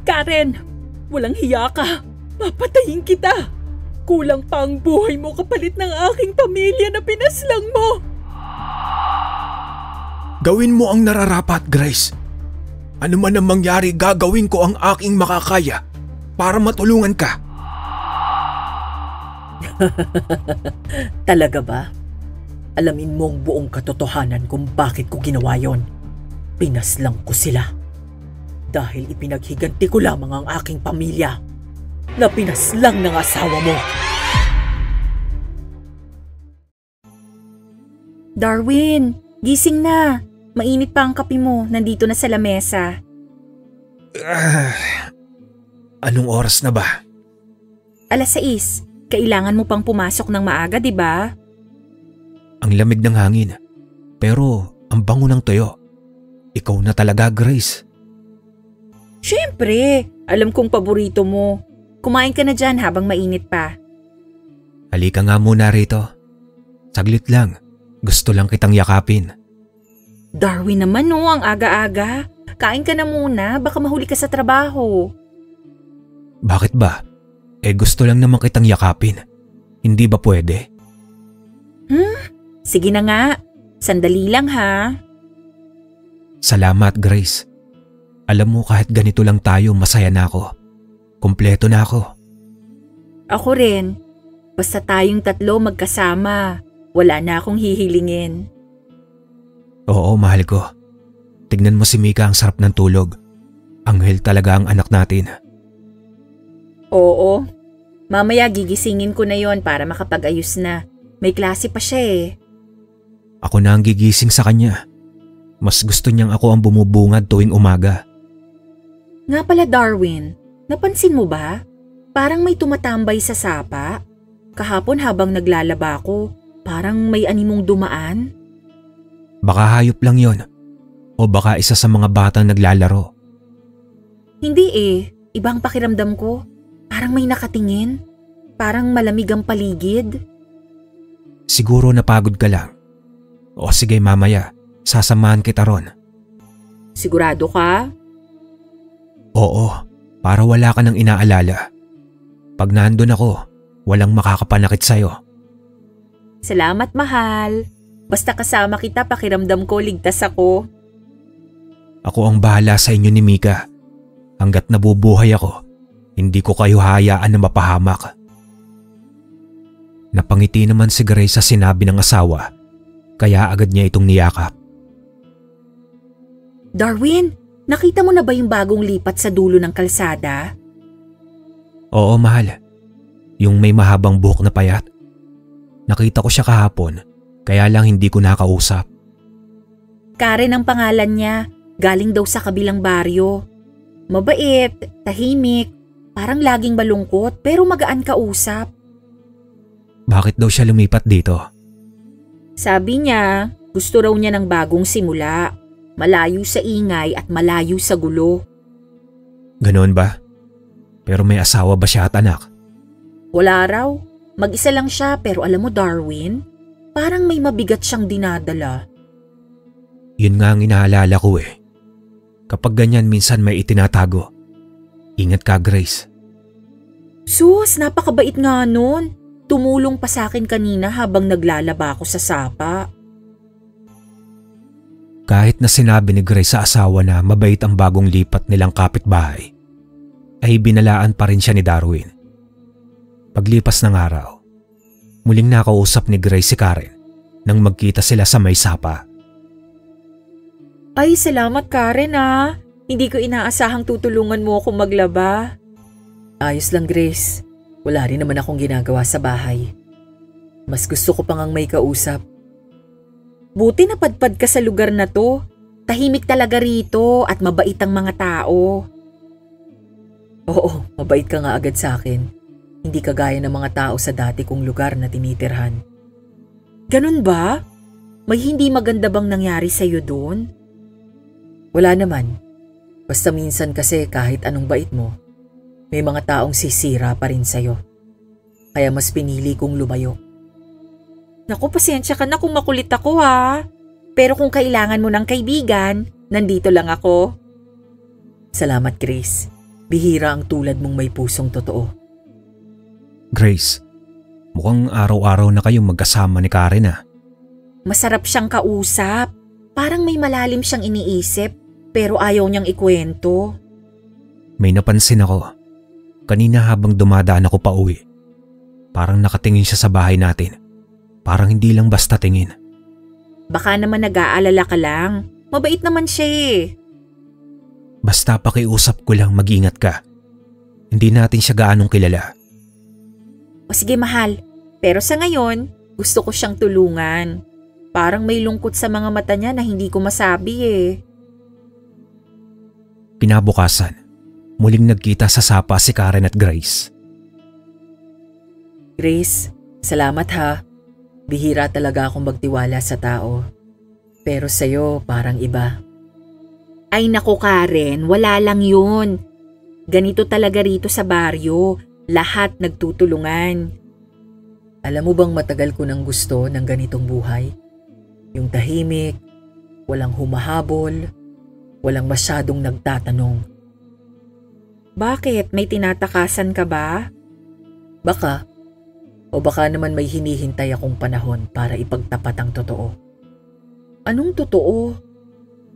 Karen! Walang hiya ka! Papatayin kita! Kulang pa ang buhay mo kapalit ng aking pamilya na pinaslang mo! Gawin mo ang nararapat, Grace. Ano man ang mangyari, gagawin ko ang aking makakaya para matulungan ka. Talaga ba? Alamin mo ang buong katotohanan kung bakit ko ginawa yon. Pinaslang ko sila. Dahil ipinaghiganti ko lamang ang aking pamilya na pinaslang ng asawa mo. Darwin, gising na. Mainit pa ang kape mo, nandito na sa lamesa. Anong oras na ba? 6:00. Kailangan mo pang pumasok ng maaga, di ba? Ang lamig ng hangin, pero ang bango ng tuyo. Ikaw na talaga, Grace. Siyempre, alam kong paborito mo. Kumain ka na dyan habang mainit pa. Halika nga muna rito. Saglit lang, gusto lang kitang yakapin. Darwin naman ang aga-aga. Kain ka na muna, baka mahuli ka sa trabaho. Bakit ba? Gusto lang naman kitang yakapin. Hindi ba pwede? Sige na nga. Sandali lang ha. Salamat, Grace. Alam mo, kahit ganito lang tayo, masaya na ako. Kumpleto na ako. Ako rin. Basta tayong tatlo magkasama, wala na akong hihilingin. Oo, mahal ko. Tignan mo si Mika, ang sarap ng tulog. Anghel talaga ang anak natin. Oo. Mamaya gigisingin ko na yon para makapag-ayos na. May klase pa siya eh. Ako na ang gigising sa kanya. Mas gusto niyang ako ang bumubungad tuwing umaga. Nga pala Darwin, napansin mo ba? Parang may tumatambay sa sapa. Kahapon habang naglalaba ko, parang may animong dumaan. Baka hayop lang yon. O baka isa sa mga batang naglalaro. Hindi eh. Ibang pakiramdam ko. Parang may nakatingin. Parang malamig ang paligid. Siguro napagod ka lang. O sige, mamaya. Sasamahan kita ron. Sigurado ka? Oo, para wala ka nang inaalala. Pag nandun ako, walang makakapanakit sa'yo. Salamat, mahal. Basta kasama kita, pakiramdam ko ligtas ako. Ako ang bahala sa inyo ni Mika. Hanggat nabubuhay ako, hindi ko kayo hayaan na mapahamak. Napangiti naman si Grace sa sinabi ng asawa, kaya agad niya itong niyakap. Darwin, nakita mo na ba yung bagong lipat sa dulo ng kalsada? Oo, mahal. Yung may mahabang buhok na payat. Nakita ko siya kahapon, kaya lang hindi ko nakausap. Karen ang pangalan niya, galing daw sa kabilang baryo. Mabait, tahimik, parang laging malungkot pero magaan kausap. Bakit daw siya lumipat dito? Sabi niya, gusto raw niya ng bagong simula. Malayo sa ingay at malayo sa gulo. Ganoon ba? Pero may asawa ba siya at anak? Wala raw. Mag-isa lang siya pero alam mo Darwin, parang may mabigat siyang dinadala. Yun nga ang inaalala ko eh. Kapag ganyan minsan may itinatago. Ingat ka, Grace. Sus, napakabait nga nun. Tumulong pa sa akin kanina habang naglalaba ako sa sapa. Kahit na sinabi ni Grace sa asawa na mabait ang bagong lipat nilang kapitbahay, ay binalaan pa rin siya ni Darwin. Paglipas ng araw, muling nakausap ni Grace si Karen nang magkita sila sa may sapa. Ay, salamat Karen ah. Hindi ko inaasahang tutulungan mo akong maglaba. Ayos lang, Grace. Wala rin naman akong ginagawa sa bahay. Mas gusto ko pang ang may kausap. Buti napadpad ka sa lugar na to. Tahimik talaga rito at mabait ang mga tao. Oo, mabait ka nga agad sa akin. Hindi kagaya ng mga tao sa dati kong lugar na tinitirhan. Ganun ba? May hindi maganda bang nangyari sa'yo doon? Wala naman. Basta minsan kasi kahit anong bait mo, may mga taong sisira pa rin sa'yo. Kaya mas pinili kong lumayo. Naku, pasensya ka na kung makulit ako ha. Pero kung kailangan mo ng kaibigan, nandito lang ako. Salamat, Grace. Bihira ang tulad mong may pusong totoo. Grace, mukhang araw-araw na kayong magkasama ni Karen ah. Masarap siyang kausap. Parang may malalim siyang iniisip pero ayaw niyang ikwento. May napansin ako. Kanina habang dumadaan ako pa uwi. Parang nakatingin siya sa bahay natin. Parang hindi lang basta tingin. Baka naman nag-aalala ka lang. Mabait naman siya eh. Basta pakiusap ko lang mag-ingat ka. Hindi natin siya gaanong kilala. O sige mahal, pero sa ngayon, gusto ko siyang tulungan. Parang may lungkot sa mga mata niya na hindi ko masabi eh. Kinabukasan, muling nagkita sa sapa si Karen at Grace. Grace, salamat ha. Bihira talaga akong magtiwala sa tao. Pero sa'yo parang iba. Ay naku Karen, wala lang yun. Ganito talaga rito sa baryo. Lahat nagtutulungan. Alam mo bang matagal ko nang gusto ng ganitong buhay? Yung tahimik, walang humahabol, walang masyadong nagtatanong. Bakit? May tinatakasan ka ba? Baka, o baka naman may hinihintay akong panahon para ipagtapat ang totoo. Anong totoo?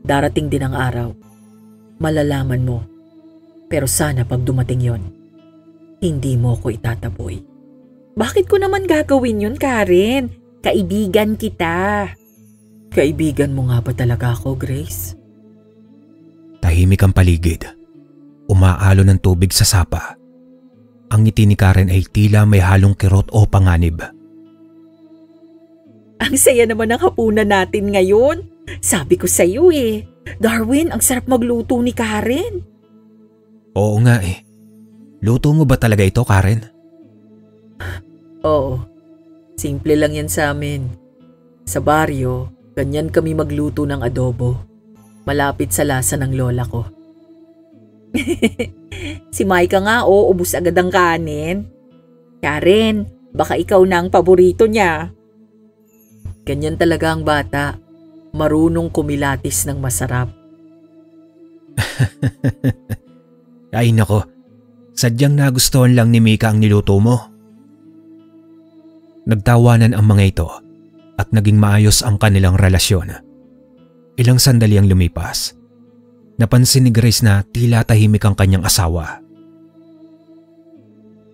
Darating din ang araw. Malalaman mo. Pero sana pag dumating yon, hindi mo ko itataboy. Bakit ko naman gagawin yun, Karen? Kaibigan kita. Kaibigan mo nga ba talaga ako, Grace? Tahimik ang paligid. Umaalo ng tubig sa sapa. Ang ngiti ni Karen ay tila may halong kirot o panganib. Ang saya naman ng hapunan natin ngayon. Sabi ko sa iyo eh. Darwin, ang sarap magluto ni Karen. Oo nga eh. Luto mo ba talaga ito, Karen? Oo. Simple lang yan sa amin. Sa baryo, ganyan kami magluto ng adobo. Malapit sa lasa ng lola ko. Si Micah nga ubus agad ang kanin. Karen, baka ikaw na ang paborito niya. Ganyan talaga ang bata. Marunong kumilatis ng masarap. Ay nako, sadyang nagustuhan lang ni Mika ang niluto mo. Nagtawanan ang mga ito at naging maayos ang kanilang relasyon. Ilang sandali ang lumipas. Napansin ni Grace na tila tahimik ang kanyang asawa.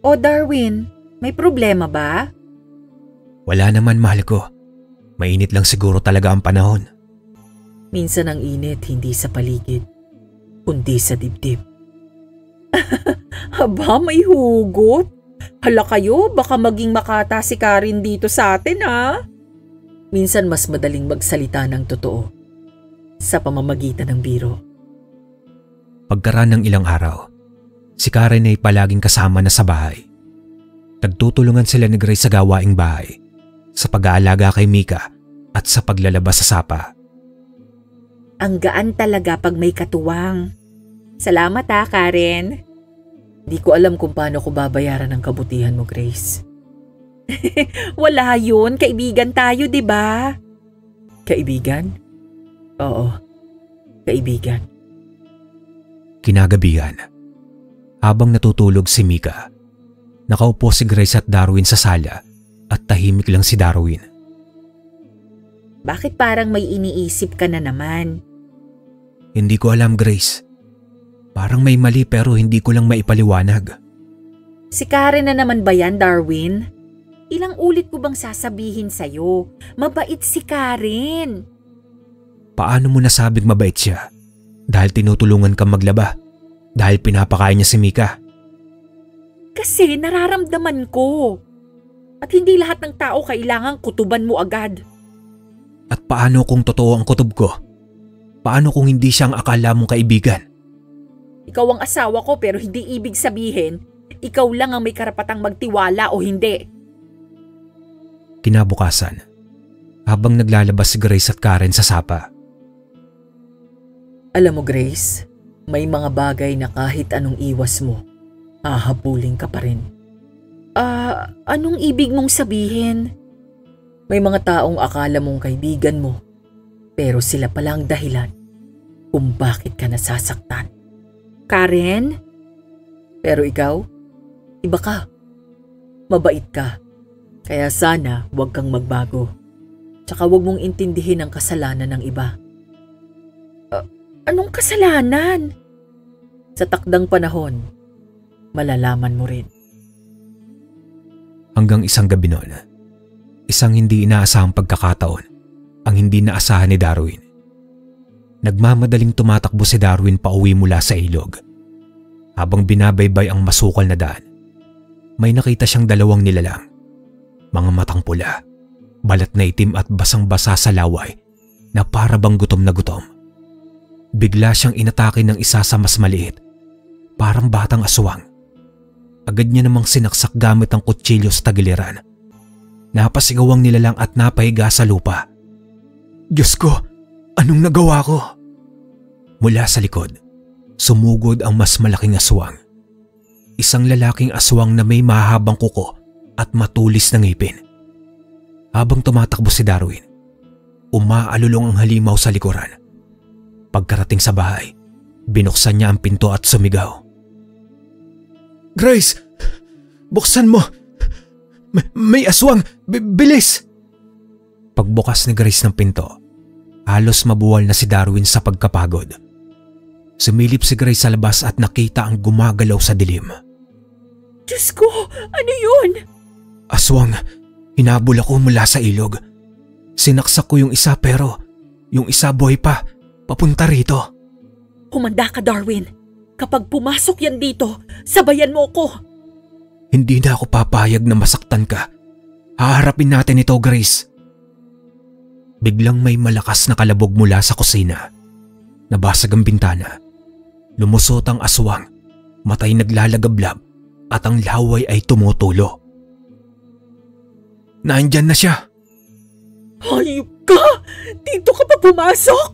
O Darwin, may problema ba? Wala naman, mahal ko. Mainit lang siguro talaga ang panahon. Minsan ang init hindi sa paligid, kundi sa dibdib. Haba, may hugot. Hala kayo, baka maging makata si Karen dito sa atin ha. Minsan mas madaling magsalita ng totoo sa pamamagitan ng biro. Pagkaraan ng ilang araw, si Karen ay palaging kasama na sa bahay. Nagtutulungan sila ni Grace sa gawaing bahay, sa pag-aalaga kay Mika at sa paglalabas sa sapa. Ang gaan talaga pag may katuwang. Salamat ha, Karen. Di ko alam kung paano ko babayaran ang kabutihan mo, Grace. Wala yun, kaibigan tayo, di ba? Kaibigan? Oo, kaibigan. Kinagabihan, habang natutulog si Mika, nakaupo si Grace at Darwin sa sala at tahimik lang si Darwin. Bakit parang may iniisip ka na naman? Hindi ko alam, Grace. Parang may mali pero hindi ko lang maipaliwanag. Si Karen na naman ba yan, Darwin? Ilang ulit ko bang sasabihin sa'yo? Mabait si Karen. Paano mo nasabing mabait siya? Dahil tinutulungan kang maglaba? Dahil pinapakain niya si Mika? Kasi nararamdaman ko. At hindi lahat ng tao kailangang kutuban mo agad. At paano kung totoo ang kutob ko? Paano kung hindi siya ang akala mong kaibigan? Ikaw ang asawa ko pero hindi ibig sabihin, ikaw lang ang may karapatang magtiwala o hindi. Kinabukasan, habang naglalabas si Grace at Karen sa sapa. Alam mo, Grace, may mga bagay na kahit anong iwas mo, hahabulin ka pa rin. Anong ibig mong sabihin? May mga taong akala mong kaibigan mo, pero sila pala ang dahilan kung bakit ka nasasaktan. Karen, Pero ikaw, iba ka. Mabait ka. Kaya sana huwag kang magbago. Tsaka huwag mong intindihin ang kasalanan ng iba. Anong kasalanan? Sa takdang panahon, malalaman mo rin. Hanggang isang gabi noon, isang hindi inaasahang pagkakataon ang hindi naasahan ni Darwin. Nagmamadaling tumatakbo si Darwin pauwi mula sa ilog. Habang binabaybay ang masukal na daan, may nakita siyang dalawang nilalang. Mga matang pula, balat na itim at basang-basa sa laway na para bang gutom na gutom. Bigla siyang inatake ng isa sa mas maliit, parang batang aswang. Agad niya namang sinaksak gamit ang kutsilyo sa tagiliran. Napasigaw ang nilalang at napahiga sa lupa. Diyos ko, anong nagawa ko? Mula sa likod, sumugod ang mas malaking aswang. Isang lalaking aswang na may mahabang kuko at matulis na ngipin. Habang tumatakbo si Darwin, umaalulong ang halimaw sa likuran. Pagkarating sa bahay, binuksan niya ang pinto at sumigaw. Grace! Buksan mo! May aswang! Bilis! Pagbukas ni Grace ng pinto, halos mabuwal na si Darwin sa pagkapagod. Sumilip si Grace sa labas at nakita ang gumagalaw sa dilim. Diyos ko, ano yun? Aswang, hinabol ako mula sa ilog. Sinaksak ko yung isa pero yung isa buhay pa, papunta rito. Humanda ka, Darwin. Kapag pumasok yan dito, sabayan mo ko. Hindi na ako papayag na masaktan ka. Haharapin natin ito, Grace. Biglang may malakas na kalabog mula sa kusina. Nabasag ang bintana. Lumusot ang aswang, matay naglalagablab at ang laway ay tumutulo. Nandyan na siya. Hayop ka! Dito ka pa pumasok?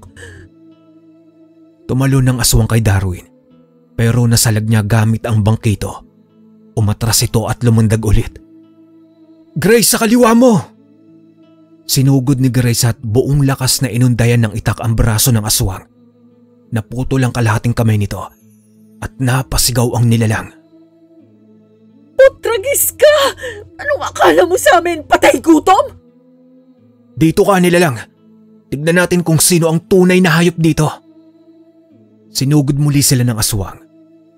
Tumalo ng aswang kay Darwin, pero nasalag niya gamit ang bangkito. Umatras ito at lumundag ulit. Grace, sa kaliwa mo! Sinugod ni Grace at buong lakas na inundayan ng itak ang braso ng aswang. Naputol ang kalahating kamay nito at napasigaw ang nilalang. Putragis ka! Anong akala mo sa amin? Patay gutom? Dito ka, nilalang. Tignan natin kung sino ang tunay na hayop dito. Sinugod muli sila ng aswang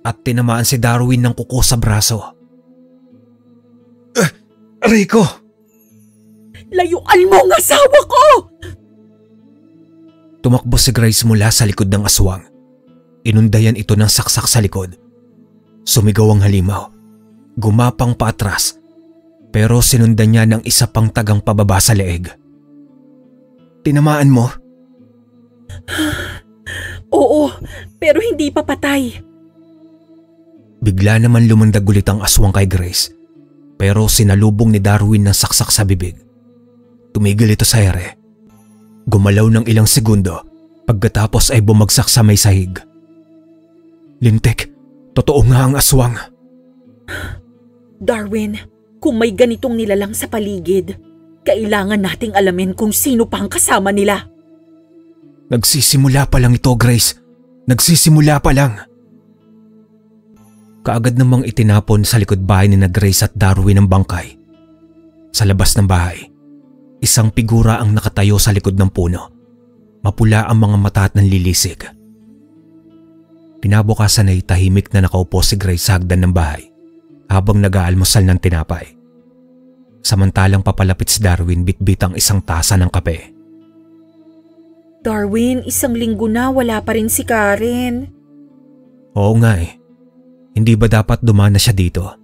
at tinamaan si Darwin ng kuko sa braso. Rico! Layuan mo ang asawa ko! Tumakbo si Grace mula sa likod ng aswang. Inundayan ito ng saksak sa likod. Sumigaw ang halimaw. Gumapang paatras. Pero sinundan niya ng isa pang tagang pababa sa leeg. Tinamaan mo? Oo, pero hindi pa patay. Bigla naman lumundag ulit ang aswang kay Grace. Pero sinalubong ni Darwin ng saksak sa bibig. Tumigil ito sa ere. Gumalaw ng ilang segundo pagkatapos ay bumagsak sa may sahig. Lintik, totoo nga ang aswang. Darwin, kung may ganitong nilalang sa paligid, kailangan nating alamin kung sino pa ang kasama nila. Nagsisimula pa lang ito, Grace. Nagsisimula pa lang. Kaagad namang itinapon sa likod bahay ni na Grace at Darwin ang bangkay. Sa labas ng bahay, isang figura ang nakatayo sa likod ng puno. Mapula ang mga mata at nanlilisik. Kinabukasan ay tahimik na nakaupo si Grace sa hagdan ng bahay habang nag-aalmusal ng tinapay. Samantalang papalapit si Darwin bitbit ang isang tasa ng kape. Darwin, 1 linggo na wala pa rin si Karen. Oo nga eh. Hindi ba dapat dumana siya dito?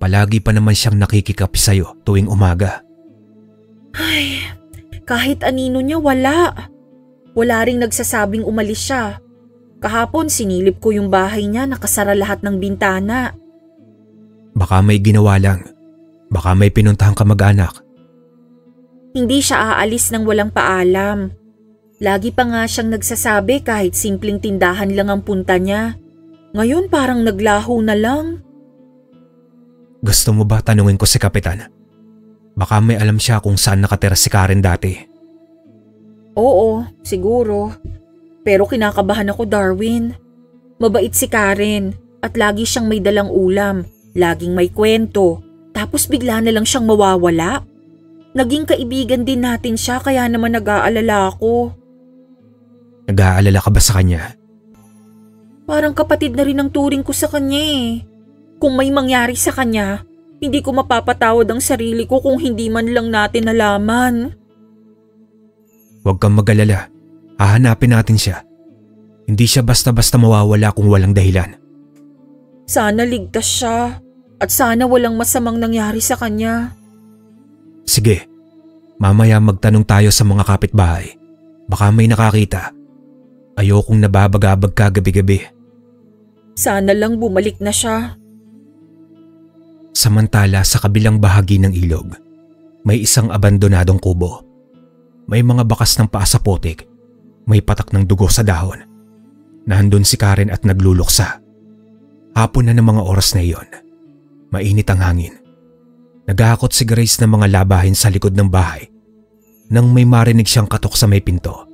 Palagi pa naman siyang nakikikapi sa'yo tuwing umaga. Ay, kahit anino niya wala. Wala ring nagsasabing umalis siya. Kahapon sinilip ko yung bahay niya, nakasara lahat ng bintana. Baka may ginawa lang. Baka may pinuntahang kamag-anak. Hindi siya aalis nang walang paalam. Lagi pa nga siyang nagsasabi kahit simpleng tindahan lang ang punta niya. Ngayon parang naglaho na lang. Gusto mo ba tanungin ko si Kapitan? Baka may alam siya kung saan nakatira si Karen dati. Oo, siguro. Pero kinakabahan ako, Darwin. Mabait si Karen. At lagi siyang may dalang ulam, laging may kwento, tapos bigla na lang siyang mawawala. Naging kaibigan din natin siya kaya naman nag-aalala ako. Nag-aalala ka ba sa kanya? Parang kapatid na rin ang turing ko sa kanya eh. Kung may mangyari sa kanya, hindi ko mapapatawad ang sarili ko kung hindi man lang natin nalaman. Huwag kang mag-alala. Hahanapin natin siya. Hindi siya basta-basta mawawala kung walang dahilan. Sana ligtas siya at sana walang masamang nangyari sa kanya. Sige, mamaya magtanong tayo sa mga kapitbahay. Baka may nakakita. Ayokong nababagabag ka gabi-gabi. Sana lang bumalik na siya. Samantala sa kabilang bahagi ng ilog, may isang abandonadong kubo. May mga bakas ng paa sa putik. May patak ng dugo sa dahon. Nandun si Karen at nagluluksa. Hapon na ng mga oras na iyon. Mainit ang hangin. Naghahakot si Grace ng mga labahin sa likod ng bahay nang may marinig siyang katok sa may pinto.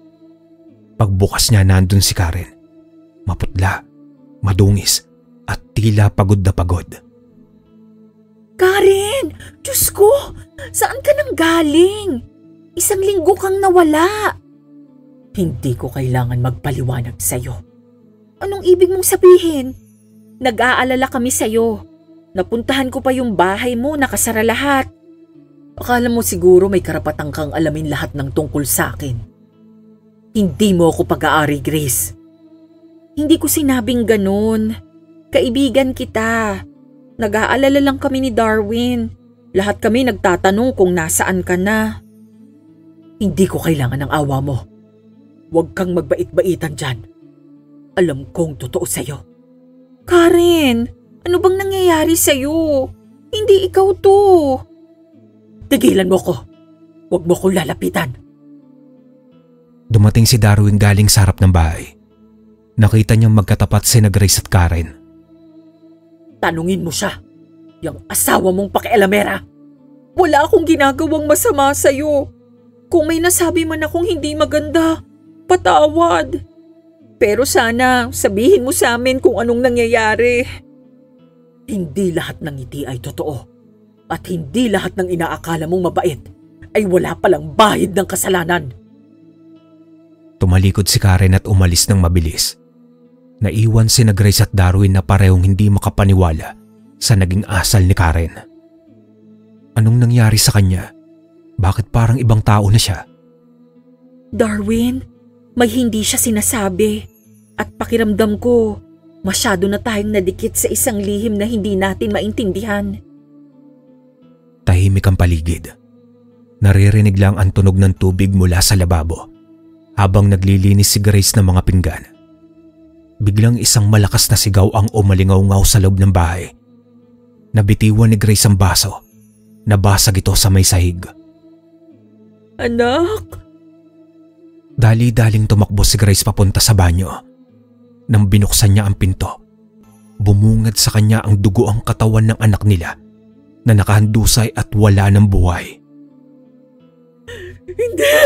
Pagbukas niya, nandun si Karen. Maputla, madungis at tila pagod na pagod. Karen! Diyos ko! Saan ka nang galing? Isang linggo kang nawala. Hindi ko kailangan magpaliwanag sa'yo. Anong ibig mong sabihin? Nag-aalala kami sa'yo. Napuntahan ko pa yung bahay mo, nakasara lahat. Akala mo siguro may karapatan kang alamin lahat ng tungkol sa akin. Hindi mo ako pag-aari, Grace. Hindi ko sinabing ganun. Kaibigan kita. Nag-aalala lang kami ni Darwin. Lahat kami nagtatanong kung nasaan ka na. Hindi ko kailangan ng awa mo. Huwag kang magbait-baitan dyan. Alam kong totoo sa'yo. Karen, ano bang nangyayari sa'yo? Hindi ikaw to. Tigilan mo ko. Huwag mo kong lalapitan. Dumating si Darwin galing sa harap ng bahay. Nakita niyang magkatapat sina Grace at Karen. Tanungin mo siya. Yung asawa mong pakialamera. Wala akong ginagawang masama sa'yo. Kung may nasabi man akong hindi maganda, patawad. Pero sana sabihin mo sa amin kung anong nangyayari. Hindi lahat ng ngiti ay totoo. At hindi lahat ng inaakala mong mabait ay wala palang bahid ng kasalanan. Tumalikod si Karen at umalis ng mabilis. Naiwan sina Grace at Darwin na parehong hindi makapaniwala sa naging asal ni Karen. Anong nangyari sa kanya? Bakit parang ibang tao na siya? Darwin, may hindi siya sinasabi. At pakiramdam ko, masyado na tayong nadikit sa isang lihim na hindi natin maintindihan. Tahimik ang paligid. Naririnig lang ang tunog ng tubig mula sa lababo habang naglilinis si Grace ng mga pinggan. Biglang isang malakas na sigaw ang umalingaw-ngaw sa loob ng bahay. Nabitiwan ni Grace ang baso. Nabasag ito sa may sahig. Anak! Dali-daling tumakbo si Grace papunta sa banyo. Nang binuksan niya ang pinto, bumungad sa kanya ang dugo ang katawan ng anak nila na nakahandusay at wala ng buhay. Hindi!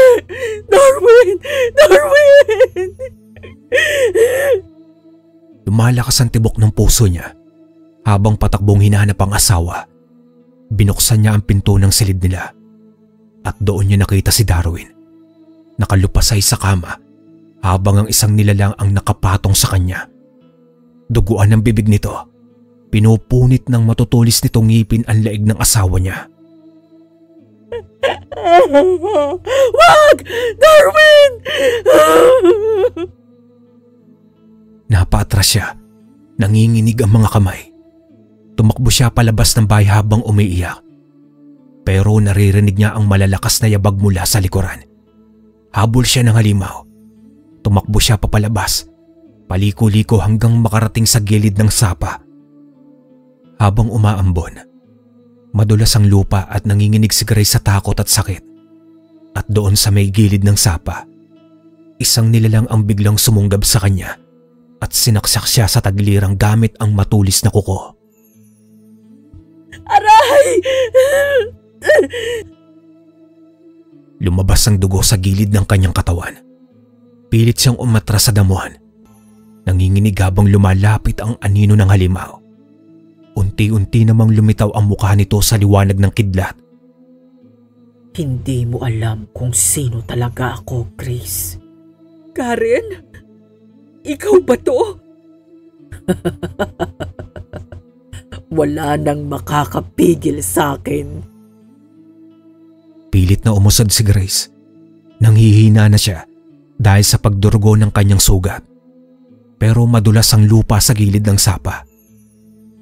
Darwin! Darwin! Lumalakas ang tibok ng puso niya habang patakbong hinahanap ang asawa. Binuksan niya ang pinto ng silid nila at doon niya nakita si Darwin. Nakalupasay sa kama habang ang isang nilalang ang nakapatong sa kanya. Duguan ang bibig nito. Pinupunit ng matutulis nitong ngipin ang laig ng asawa niya. Wag! Darwin! Napaatras siya. Nanginginig ang mga kamay. Tumakbo siya palabas ng bahay habang umiiyak. Pero naririnig niya ang malalakas na yabag mula sa likuran. Habol siya ng halimaw. Tumakbo siya papalabas. Paliko-liko hanggang makarating sa gilid ng sapa. Habang umaambon, madulas ang lupa at nanginginig si Grace sa takot at sakit. At doon sa may gilid ng sapa, isang nilalang ang biglang sumunggab sa kanya at sinaksak siya sa taglirang gamit ang matulis na kuko. Aray! Lumabas ang dugo sa gilid ng kanyang katawan. Pilit siyang umatras sa damuhan. Nanginginig habang lumalapit ang anino ng halimaw. Unti-unti namang lumitaw ang mukha nito sa liwanag ng kidlat. Hindi mo alam kung sino talaga ako, Grace. Karen? Ikaw ba to? Wala nang makakapigil sa akin. Pilit na umusad si Grace. Nanghihina na siya dahil sa pagdurugo ng kanyang sugat. Pero madulas ang lupa sa gilid ng sapa.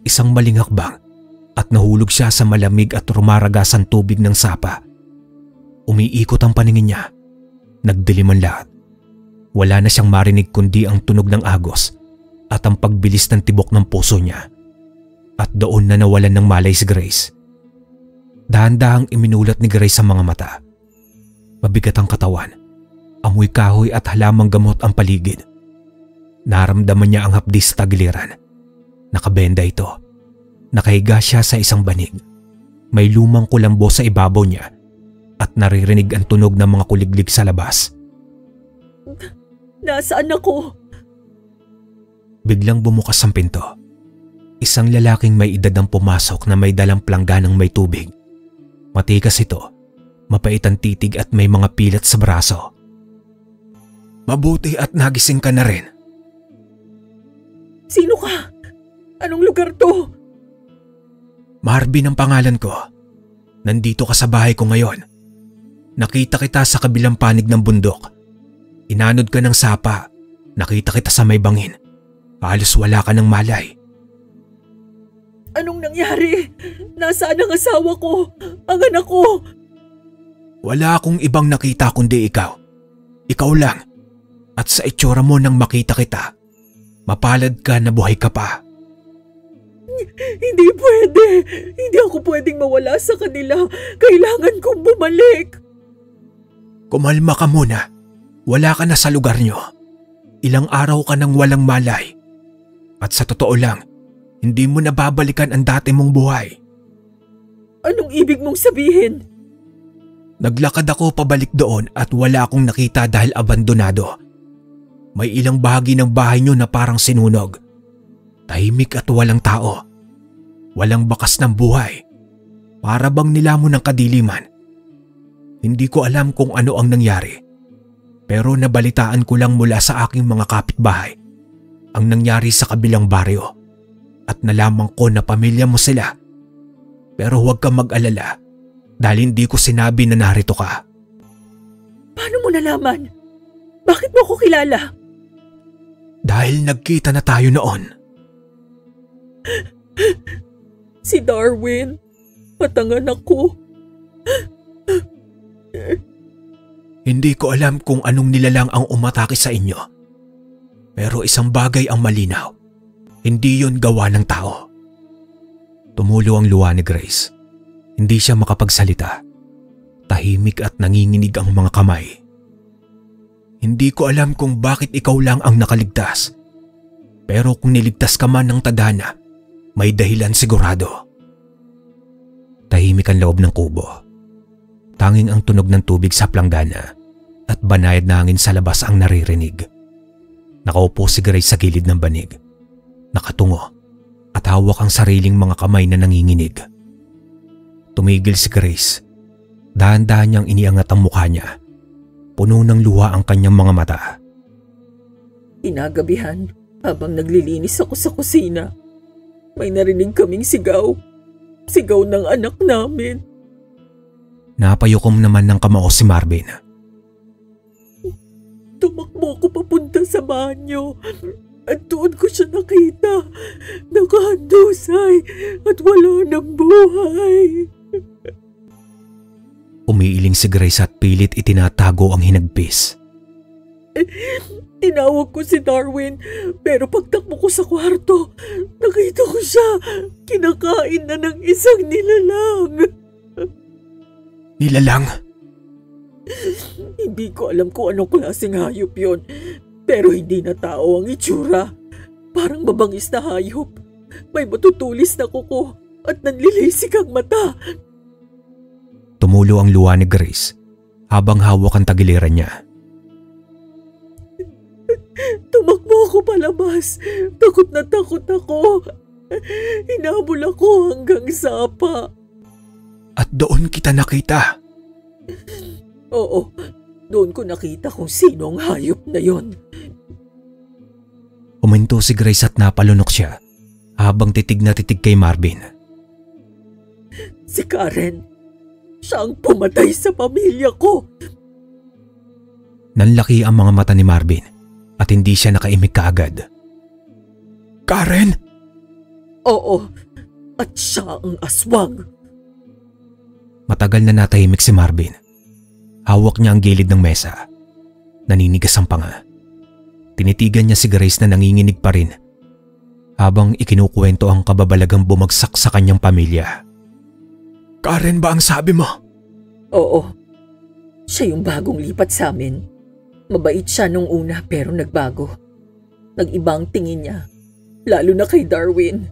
Isang maling hakbang at nahulog siya sa malamig at rumaragasang tubig ng sapa. Umiikot ang paningin niya. Nagdilim ang lahat. Wala na siyang marinig kundi ang tunog ng agos at ang pagbilis ng tibok ng puso niya. At doon na nawalan ng malay si Grace. Dahan-dahang iminulat ni Grace ang mga mata. Mabigat ang katawan. Amoy kahoy at halamang gamot ang paligid. Naramdaman niya ang hapdi sa tagiliran. Nakabenda ito. Nakahiga siya sa isang banig. May lumang kulambo sa ibabaw niya at naririnig ang tunog ng mga kuliglig sa labas. Nasaan ako? Biglang bumukas ang pinto. Isang lalaking may edad ang pumasok na may dalang plangganang may tubig. Matikas ito, mapait ang titig at may mga pilat sa braso. Mabuti at nagising ka na rin. Sino ka? Anong lugar to? Marvin ang pangalan ko. Nandito ka sa bahay ko ngayon. Nakita kita sa kabilang panig ng bundok. Inanod ka ng sapa. Nakita kita sa may bangin. Halos wala ka ng malay. Anong nangyari? Nasaan ang asawa ko? Ang anak ko? Wala akong ibang nakita kundi ikaw. Ikaw lang. At sa itsura mo nang makita kita, mapalad ka na buhay ka pa. Hindi pwede. Hindi ako pwedeng mawala sa kanila. Kailangan kong bumalik. Kumalma ka muna. Wala ka na sa lugar nyo. Ilang araw ka nang walang malay. At sa totoo lang, hindi mo na babalikan ang dati mong buhay. Anong ibig mong sabihin? Naglakad ako pabalik doon at wala akong nakita dahil abandonado. May ilang bahagi ng bahay nyo na parang sinunog. Tahimik at walang tao. Walang bakas ng buhay. Para bang nilamon ng kadiliman. Hindi ko alam kung ano ang nangyari. Pero nabalitaan ko lang mula sa aking mga kapitbahay ang nangyari sa kabilang baryo. At nalaman ko na pamilya mo sila. Pero huwag kang mag-alala dahil hindi ko sinabi na narito ka. Paano mo nalaman? Bakit mo ko kilala? Dahil nagkita na tayo noon. Si Darwin, patangan ako. Hindi ko alam kung anong nilalang ang umatake sa inyo. Pero isang bagay ang malinaw. Hindi yon gawa ng tao. Tumulo ang luha ni Grace. Hindi siya makapagsalita. Tahimik at nanginginig ang mga kamay. Hindi ko alam kung bakit ikaw lang ang nakaligtas. Pero kung niligtas ka man ng tadhana, may dahilan sigurado. Tahimik ang loob ng kubo. Tanging ang tunog ng tubig sa planggana at banayad na hangin sa labas ang naririnig. Nakaupo si Grace sa gilid ng banig. Nakatungo at hawak ang sariling mga kamay na nanginginig. Tumigil si Grace. Dahan-dahan niyang iniangat ang mukha niya. Puno ng luha ang kanyang mga mata. Inagabihan, habang naglilinis ako sa kusina, may narinig kaming sigaw. Sigaw ng anak namin. Napayukom naman ng kamao si Marvin. Tumakbo ko papunta sa banyo at doon ko siya nakita. Nakahandusay at wala ng buhay. Umiiling si Grace at pilit itinatago ang hinagpis. Tinawag ko si Darwin pero pagtakbo ko sa kwarto, nakita ko siya kinakain na ng isang nilalang. Nilalang? Hindi ko alam kung anong klaseng hayop yon, pero hindi na tao ang itsura. Parang mabangis na hayop. May matutulis na kuko at nanlilisik ang mata. Tumulo ang luha ni Grace habang hawak ang tagiliran niya. Tumakbo mo ako palabas. Takot na takot ako. Hinabol ako hanggang sapa. At doon kita nakita. Oo, doon ko nakita kung sino ang hayop na yon. Huminto si Grace at napalunok siya habang titig na titig kay Marvin. Si Karen, siya ang pumatay sa pamilya ko. Nanlaki ang mga mata ni Marvin at hindi siya nakaimik kaagad. Karen? Oo, at siya ang aswang. Matagal na natahimik si Marvin. Hawak niya ang gilid ng mesa. Naninigas ang panga. Tinitigan niya si Grace na nanginginig pa rin habang ikinukwento ang kababalagang bumagsak sa kanyang pamilya. Karen ba ang sabi mo? Oo, siya yung bagong lipat sa amin. Mabait siya nung una pero nagbago. Nag-iba ang tingin niya, lalo na kay Darwin.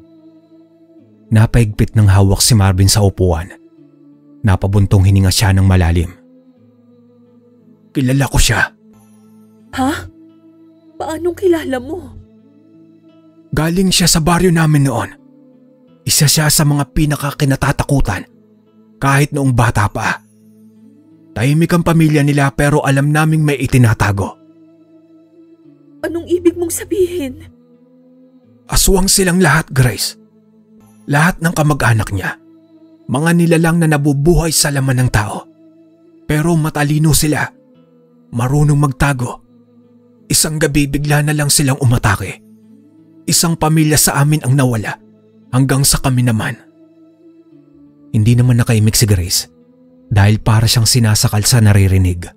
Napaigpit ng hawak si Marvin sa upuan. Napabuntong hininga siya ng malalim. Kilala ko siya. Ha? Paanong kilala mo? Galing siya sa baryo namin noon. Isa siya sa mga pinakakinatatakutan kahit noong bata pa. Tahimik ang pamilya nila pero alam naming may itinatago. Anong ibig mong sabihin? Aswang silang lahat, Grace. Lahat ng kamag-anak niya. Mga nilalang na nabubuhay sa laman ng tao. Pero matalino sila. Marunong magtago. Isang gabi bigla na lang silang umatake. Isang pamilya sa amin ang nawala hanggang sa kami naman. Hindi naman nakaimik si Grace dahil para siyang sinasakal sa naririnig.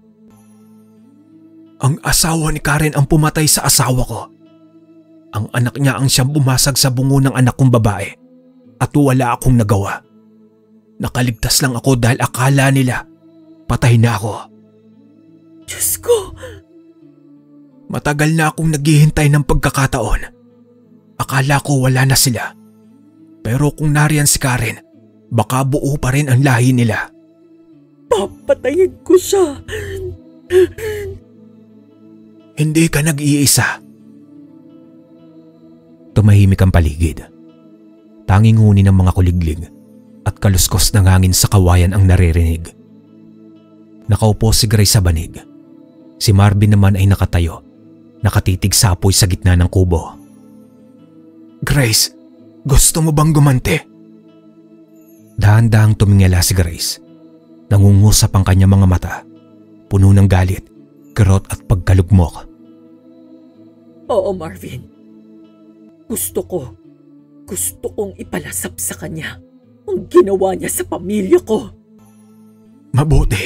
Ang asawa ni Karen ang pumatay sa asawa ko. Ang anak niya ang siyang bumasag sa bungo ng anak kong babae at wala akong nagawa. Nakaligtas lang ako dahil akala nila patay na ako. Diyos ko! Matagal na akong naghihintay ng pagkakataon. Akala ko wala na sila. Pero kung nariyan si Karen, baka buo pa rin ang lahi nila. Papatayin ko siya. Hindi ka nag-iisa. Tumahimik ang paligid. Tanging huni ng mga kuliglig at kaluskos ng hangin sa kawayan ang naririnig. Nakaupo si Grace sa banig. Si Marvin naman ay nakatayo, nakatitig sa apoy sa gitna ng kubo. Grace, gusto mo bang gumanti? Dahan-dahang tumingala si Grace. Nangungusap ang kanyang mga mata, puno ng galit, kirot at pagkalugmok. Oo, Marvin. Gusto kong ipalasap sa kanya ang ginawa niya sa pamilya ko. Mabuti.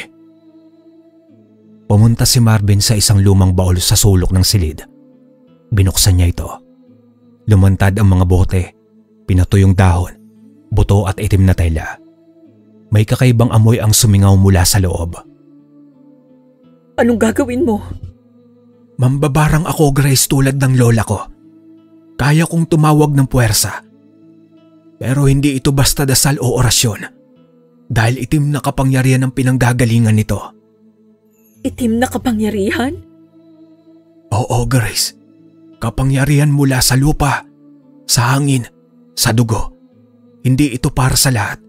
Pumunta si Marvin sa isang lumang baul sa sulok ng silid. Binuksan niya ito. Lumantad ang mga bote, pinatuyong dahon, buto at itim na tela. May kakaibang amoy ang sumingaw mula sa loob. Anong gagawin mo? Mambabarang ako, Grace, tulad ng lola ko. Kaya kong tumawag ng puwersa. Pero hindi ito basta dasal o orasyon. Dahil itim na kapangyarihan ang pinanggagalingan nito. Itim na kapangyarihan? Oo, Grace. Kapangyarihan mula sa lupa, sa hangin, sa dugo. Hindi ito para sa lahat.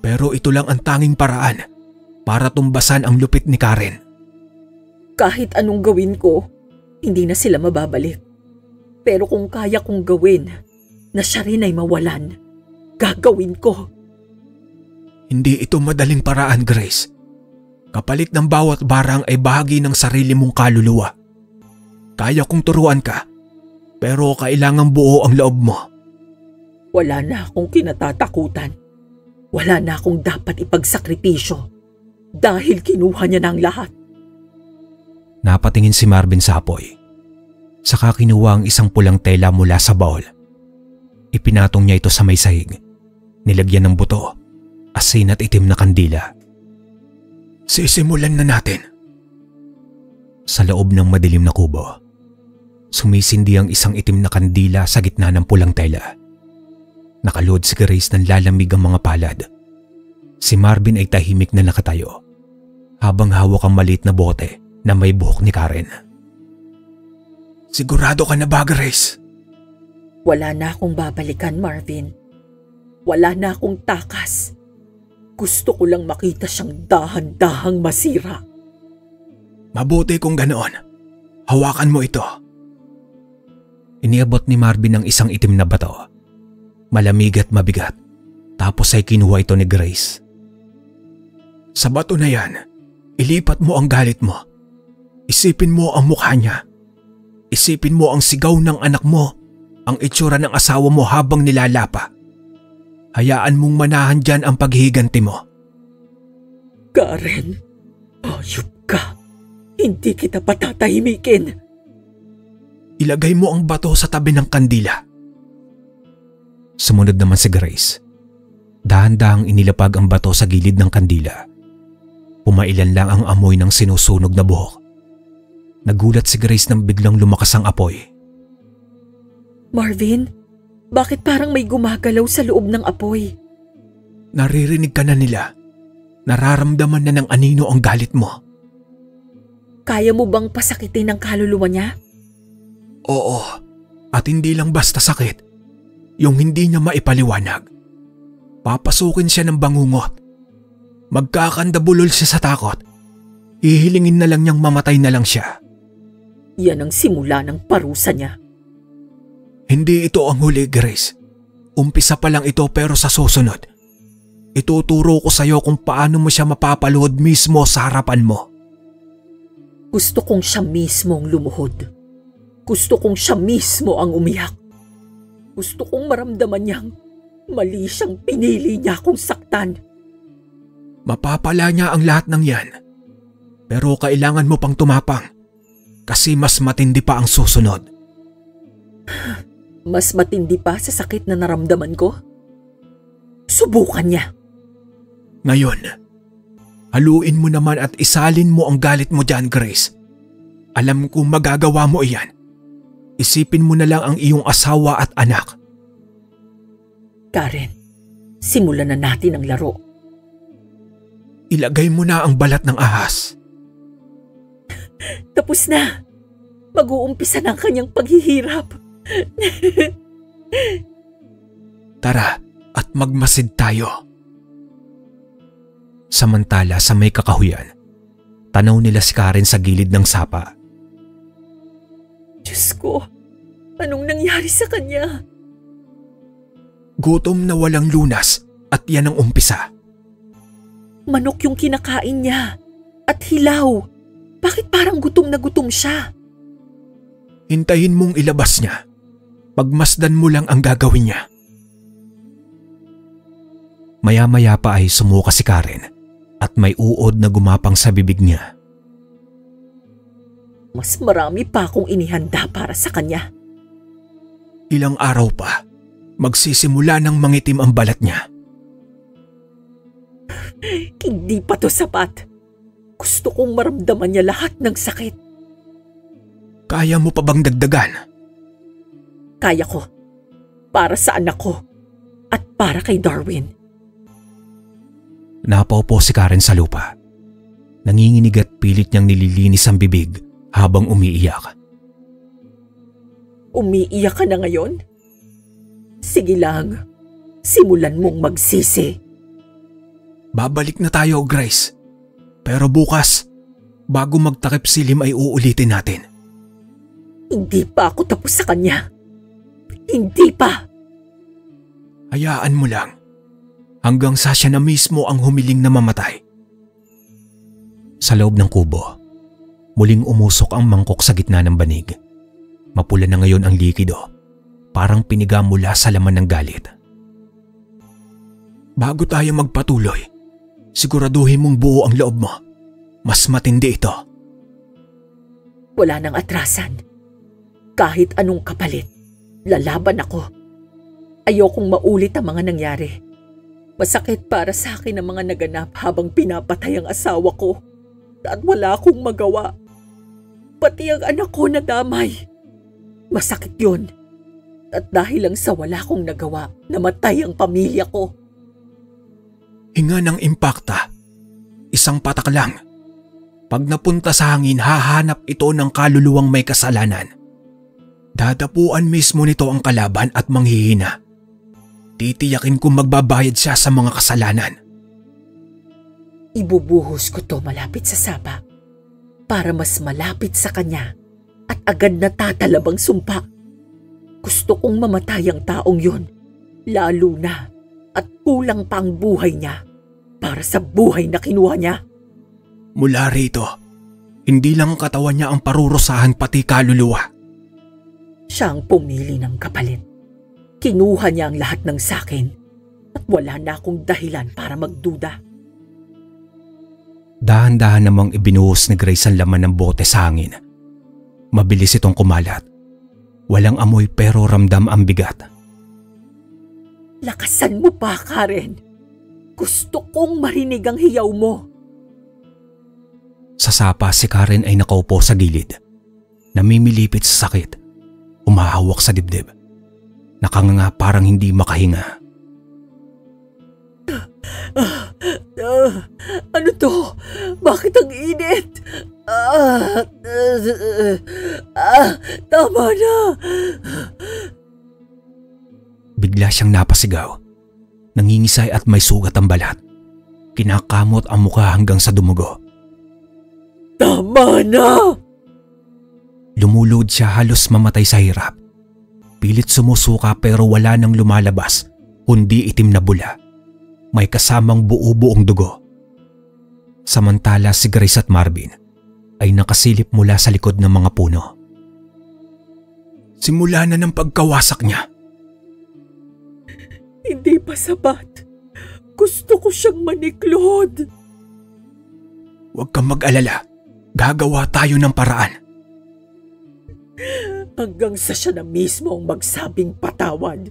Pero ito lang ang tanging paraan para tumbasan ang lupit ni Karen. Kahit anong gawin ko, hindi na sila mababalik. Pero kung kaya kong gawin na siya rin ay mawalan, gagawin ko. Hindi ito madaling paraan, Grace. Kapalit ng bawat barang ay bahagi ng sarili mong kaluluwa. Kaya kong turuan ka, pero kailangang buo ang loob mo. Wala na akong kinatatakutan. Wala na akong dapat ipagsakripisyo dahil kinuha niya ng lahat. Napatingin si Marvin sa apoy. Saka kinuha ang isang pulang tela mula sa baul. Ipinatong niya ito sa may sahig. Nilagyan ng buto, asin at itim na kandila. Sisimulan na natin. Sa loob ng madilim na kubo, sumisindi ang isang itim na kandila sa gitna ng pulang tela. Nakaluhod si Grace ng lalamig ang mga palad. Si Marvin ay tahimik na nakatayo, habang hawak ang maliit na bote na may buhok ni Karen. Sigurado ka na ba, Grace? Wala na akong babalikan, Marvin. Wala na akong takas. Gusto ko lang makita siyang dahan-dahang masira. Mabuti kung ganoon. Hawakan mo ito. Iniabot ni Marvin ang isang itim na bato. Malamig at mabigat. Tapos ay kinuha ito ni Grace. Sa bato na yan, ilipat mo ang galit mo. Isipin mo ang mukha niya. Isipin mo ang sigaw ng anak mo, ang itsura ng asawa mo habang nilalapa. Hayaan mong manahan dyan ang paghihiganti mo. Karen, ayup ka. Hindi kita patatahimikin. Ilagay mo ang bato sa tabi ng kandila. Sumunod naman si Grace. Dahan-dahang inilapag ang bato sa gilid ng kandila. Pumailan lang ang amoy ng sinusunog na buhok. Nagulat si Grace nang biglang lumakas ang apoy. Marvin, bakit parang may gumagalaw sa loob ng apoy? Naririnig ka na nila. Nararamdaman na ng anino ang galit mo. Kaya mo bang pasakitin ang kaluluwa niya? Oo, at hindi lang basta sakit. Yung hindi niya maipaliwanag. Papasukin siya ng bangungot. Magkakandabulol siya sa takot. Hihilingin na lang niyang mamatay na lang siya. Yan ang simula ng parusa niya. Hindi ito ang huli, Grace. Umpisa pa lang ito pero sa susunod. Ituturo ko sa'yo kung paano mo siya mapapaluhod mismo sa harapan mo. Gusto kong siya mismo ang lumuhod. Gusto kong siya mismo ang umiyak. Gusto kong maramdaman niyang mali siyang pinili niya akong saktan. Mapapala niya ang lahat ng yan. Pero kailangan mo pang tumapang. Kasi mas matindi pa ang susunod. Mas matindi pa sa sakit na naramdaman ko? Subukan niya. Ngayon, haluin mo naman at isalin mo ang galit mo dyan, Grace. Alam kong magagawa mo iyan. Isipin mo na lang ang iyong asawa at anak. Karen, simulan na natin ang laro. Ilagay mo na ang balat ng ahas. Tapos na. Mag-uumpisa na ang kanyang paghihirap. Tara at magmasid tayo. Samantala sa may kakahuyan, tanaw nila si Karen sa gilid ng sapa. Diyos ko, anong nangyari sa kanya? Gutom na walang lunas at yan ang umpisa. Manok yung kinakain niya at hilaw. Bakit parang gutom na gutom siya? Hintayin mong ilabas niya. Pagmasdan mo lang ang gagawin niya. Maya-maya pa ay sumuka si Karen at may uod na gumapang sa bibig niya. Mas marami pa akong inihanda para sa kanya. Ilang araw pa, magsisimula ng mangitim ang balat niya. Hindi pa to sapat. Gusto kong maramdaman niya lahat ng sakit. Kaya mo pa bang dagdagan? Kaya ko. Para sa anak ko. At para kay Darwin. Napaupo si Karen sa lupa. Nanginginig at pilit niyang nililinis ang bibig habang umiiyak. Umiiyak ka na ngayon? Sige lang. Simulan mong magsisi. Babalik na tayo, Grace. Pero bukas, bago magtakip silim ay uulitin natin. Hindi pa ako tapos sa kanya. Hindi pa. Hayaan mo lang. Hanggang sa siya na mismo ang humiling na mamatay. Sa loob ng kubo, muling umusok ang mangkok sa gitna ng banig. Mapula na ngayon ang likido. Parang piniga mula sa laman ng galit. Bago tayo magpatuloy, siguraduhin mong buo ang loob mo. Mas matindi ito. Wala nang atrasan. Kahit anong kapalit, lalaban ako. Ayokong maulit ang mga nangyari. Masakit para sa akin ang mga naganap habang pinapatay ang asawa ko. At wala akong magawa. Pati ang anak ko nadamay. Masakit yun. At dahil lang sa wala kong nagawa, namatay ang pamilya ko. Hinga ng impakta. Isang patak lang. Pag napunta sa hangin, hahanap ito ng kaluluwang may kasalanan. Dadapuan mismo nito ang kalaban at manghihina. Titiyakin kong magbabayad siya sa mga kasalanan. Ibubuhos ko to malapit sa sapa para mas malapit sa kanya at agad na tatalabang sumpa. Gusto kong mamatay ang taong yun, lalo na at kulang pa ang buhay niya para sa buhay na kinuha niya. Mula rito, hindi lang ang katawan niya ang parurusahan pati kaluluwa. Siya ang pumili ng kapalit. Kinuha niya ang lahat ng sakin at wala na akong dahilan para magduda. Dahan-dahan namang ibinuhos ni Grace ang laman ng bote sa hangin. Mabilis itong kumalat. Walang amoy pero ramdam ang bigat. Lakasan mo pa, Karen. Gusto kong marinig ang hiyaw mo. Sa sapa si Karen ay nakaupo sa gilid. Namimilipit sa sakit. Umahawak sa dibdib. Nakanganga parang hindi makahinga. Ano to? Bakit ang init? Tama na. Bigla siyang napasigaw. Nangingisay at may sugat ang balat. Kinakamot ang mukha hanggang sa dumugo. Tama na! Lumulod siya halos mamatay sa hirap. Pilit sumusuka pero wala nang lumalabas, kundi itim na bula. May kasamang buo-buong dugo. Samantala si Grace at Marvin ay nakasilip mula sa likod ng mga puno. Simula na ng pagkawasak niya. Hindi pa sapat. Gusto ko siyang maniklod. Huwag kang mag-alala. Gagawa tayo ng paraan. Hanggang sa siya na mismo ang magsabing patawad.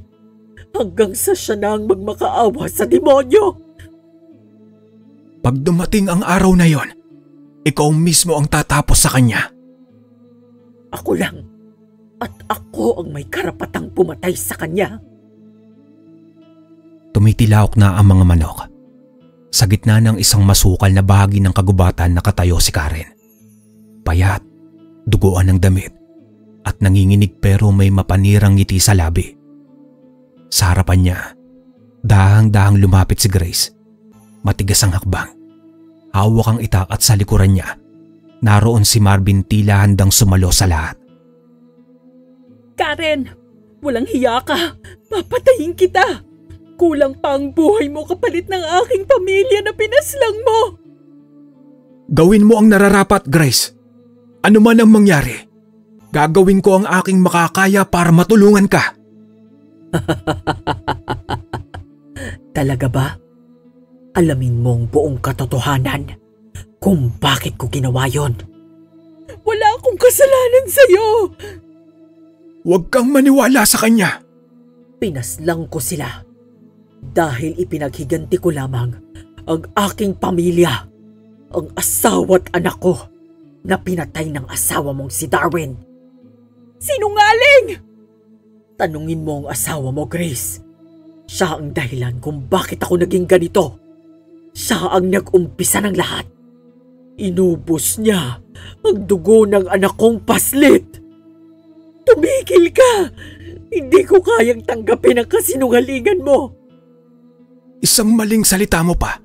Hanggang sa siya na ang magmakaawa sa demonyo. Pag dumating ang araw na yon, ikaw mismo ang tatapos sa kanya. Ako lang. At ako ang may karapatang pumatay sa kanya. Tumitilaok na ang mga manok. Sa gitna ng isang masukal na bahagi ng kagubatan nakatayo si Karen. Payat, duguan ng damit, at nanginginig pero may mapanirang ngiti sa labi. Sa harapan niya, dahang-dahang lumapit si Grace. Matigas ang hakbang. Hawak ang itak at sa likuran niya, naroon si Marvin tila handang sumalo sa lahat. Karen, walang hiya ka. Papatayin kita. Kulang pa ang buhay mo kapalit ng aking pamilya na pinaslang mo. Gawin mo ang nararapat, Grace. Ano man ang mangyari, gagawin ko ang aking makakaya para matulungan ka. Talaga ba? Alamin mo ang buong katotohanan kung bakit ko ginawa yon. Wala akong kasalanan sa'yo. Huwag kang maniwala sa kanya. Pinaslang ko sila dahil ipinaghiganti ko lamang ang aking pamilya, ang asawa't anak ko na pinatay ng asawa mong si Darwin. Sinungaling! Tanungin mo ang asawa mo, Grace. Siya ang dahilan kung bakit ako naging ganito. Siya ang nag-umpisa ng lahat. Inubos niya ang dugo ng anak kong paslit. Tumigil ka! Hindi ko kayang tanggapin ang kasinungalingan mo. Isang maling salita mo pa.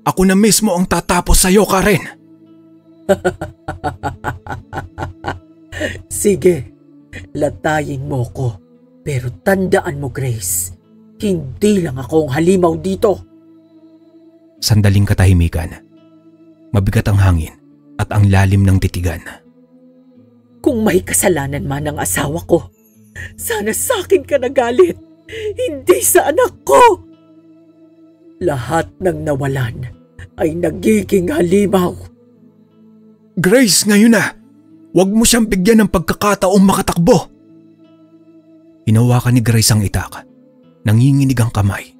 Ako na mismo ang tatapos sa'yo, Karen. Sige, latayin mo ko. Pero tandaan mo, Grace, hindi lang ako ang halimaw dito. Sandaling katahimikan. Mabigat ang hangin at ang lalim ng titigan. Kung may kasalanan man ang asawa ko, sana sa'kin ka nagalit, hindi sa anak ko. Lahat ng nawalan ay nagiging halimaw. Grace, ngayon na! Huwag mo siyang bigyan ng pagkakataong makatakbo. Hinawakan ni Grace ang itak. Nanginginig ang kamay.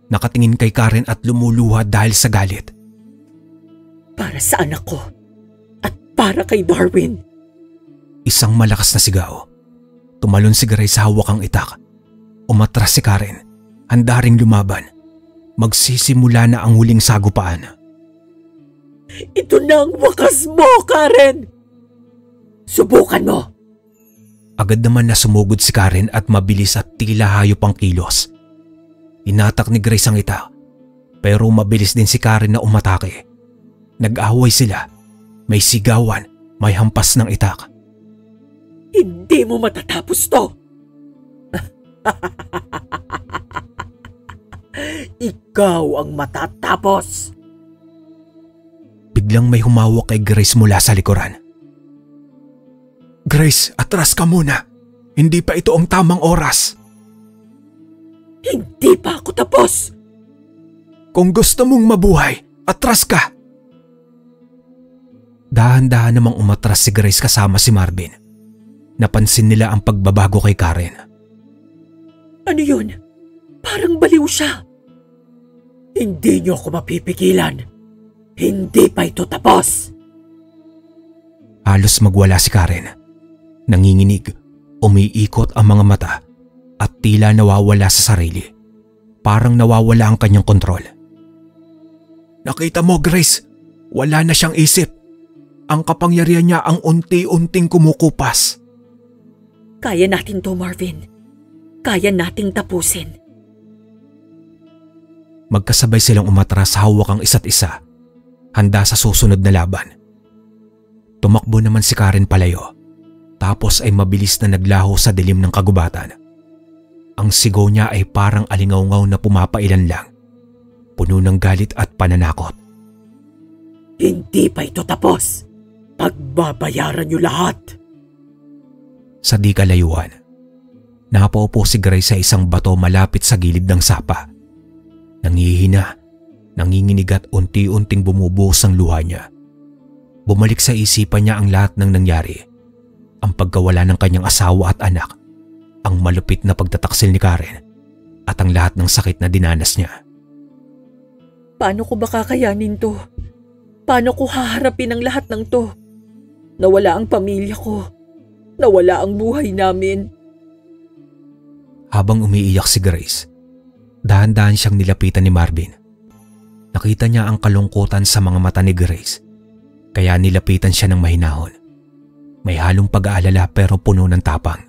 Nakatingin kay Karen at lumuluha dahil sa galit. Para sa anak ko at para kay Darwin. Isang malakas na sigaw. Tumalon si Grace sa hawak ang itak. Umatras si Karen. Handa ring lumaban. Magsisimula na ang huling sagupaan. Ito na ang wakas mo, Karen! Subukan mo! Agad naman na sumugod si Karen at mabilis at tila hayop ang kilos. Inatak ni Grace ang itak, pero mabilis din si Karen na umatake. Nag-away sila, may sigawan, may hampas ng itak. Hindi mo matatapos to! Ikaw ang matatapos! Biglang may humawak kay Grace mula sa likuran. Grace, atras ka muna. Hindi pa ito ang tamang oras. Hindi pa ako tapos! Kung gusto mong mabuhay, atras ka! Dahan-dahan namang umatras si Grace kasama si Marvin. Napansin nila ang pagbabago kay Karen. Ano yun? Parang baliw siya. Hindi niyo ako mapipigilan. Hindi pa ito tapos. Halos magwala si Karen. Nanginginig, umiikot ang mga mata at tila nawawala sa sarili. Parang nawawala ang kanyang kontrol. Nakita mo, Grace, wala na siyang isip. Ang kapangyarihan niya ang unti-unting kumukupas. Kaya natin to, Marvin. Kaya nating tapusin. Magkasabay silang umatras, hawak ang isa't isa, handa sa susunod na laban. Tumakbo naman si Karen palayo, tapos ay mabilis na naglaho sa dilim ng kagubatan. Ang sigaw niya ay parang alingaw-ngaw na pumapailan lang, puno ng galit at pananakot. Hindi pa ito tapos. Pagbabayaran niyo lahat. Sa di kalayuan, napaupo si Grace sa isang bato malapit sa gilid ng sapa. Nangihina, nanginginig at unti-unting bumubuhos ang luha niya. Bumalik sa isipan niya ang lahat ng nangyari. Ang pagkawala ng kanyang asawa at anak, ang malupit na pagtataksil ni Karen, at ang lahat ng sakit na dinanas niya. Paano ko ba kakayanin to? Paano ko haharapin ang lahat ng to? Nawala ang pamilya ko. Nawala ang buhay namin. Habang umiiyak si Grace, dahan-dahan siyang nilapitan ni Marvin. Nakita niya ang kalungkutan sa mga mata ni Grace, kaya nilapitan siya ng mahinahon. May halong pag-aalala pero puno ng tapang.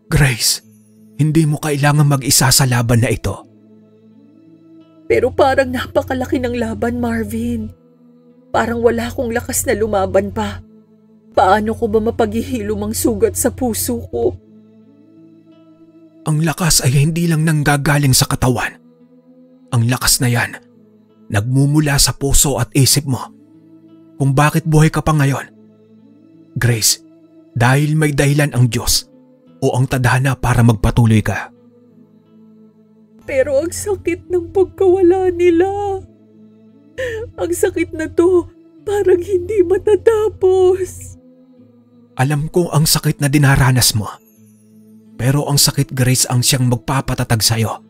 Grace, hindi mo kailangan mag-isa sa laban na ito. Pero parang napakalaki ng laban, Marvin. Parang wala akong lakas na lumaban pa. Paano ko ba mapaghihilom ang sugat sa puso ko? Ang lakas ay hindi lang nanggagaling sa katawan. Ang lakas na yan, nagmumula sa puso at isip mo. Kung bakit buhay ka pa ngayon. Grace, dahil may dahilan ang Diyos o ang tadhana para magpatuloy ka. Pero ang sakit ng pagkawala nila. Ang sakit na to, parang hindi matatapos. Alam ko ang sakit na dinaranas mo. Pero ang sakit, Grace, ang siyang magpapatatag sa'yo.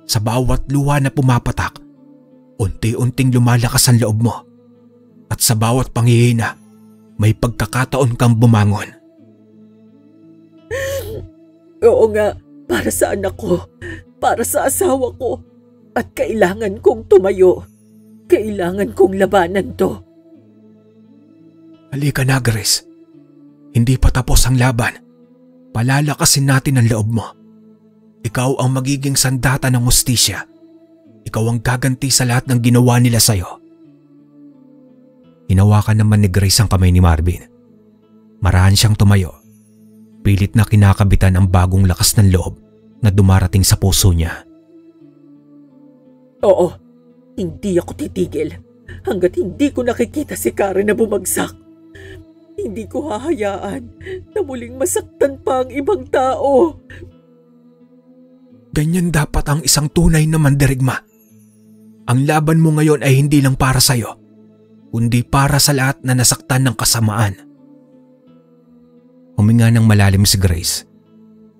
Sa bawat luha na pumapatak, unti-unting lumalakas ang loob mo. At sa bawat panghihina, may pagkakataon kang bumangon. Oo nga, para sa anak ko, para sa asawa ko. At kailangan kong tumayo. Kailangan kong labanan to. Halika na, Grace. Hindi pa tapos ang laban. Palalakasin natin ang loob mo. Ikaw ang magiging sandata ng hustisya. Ikaw ang gaganti sa lahat ng ginawa nila sa'yo. Hinawakan naman ni Grace ang kamay ni Marvin. Marahan siyang tumayo. Pilit na kinakabitan ang bagong lakas ng loob na dumarating sa puso niya. Oo, hindi ako titigil hanggat hindi ko nakikita si Karen na bumagsak. Hindi ko hahayaan na muling masaktan pa ang ibang tao. Ganyan dapat ang isang tunay na mandirigma. Ang laban mo ngayon ay hindi lang para sa'yo, kundi para sa lahat na nasaktan ng kasamaan. Huminga ng malalim si Grace.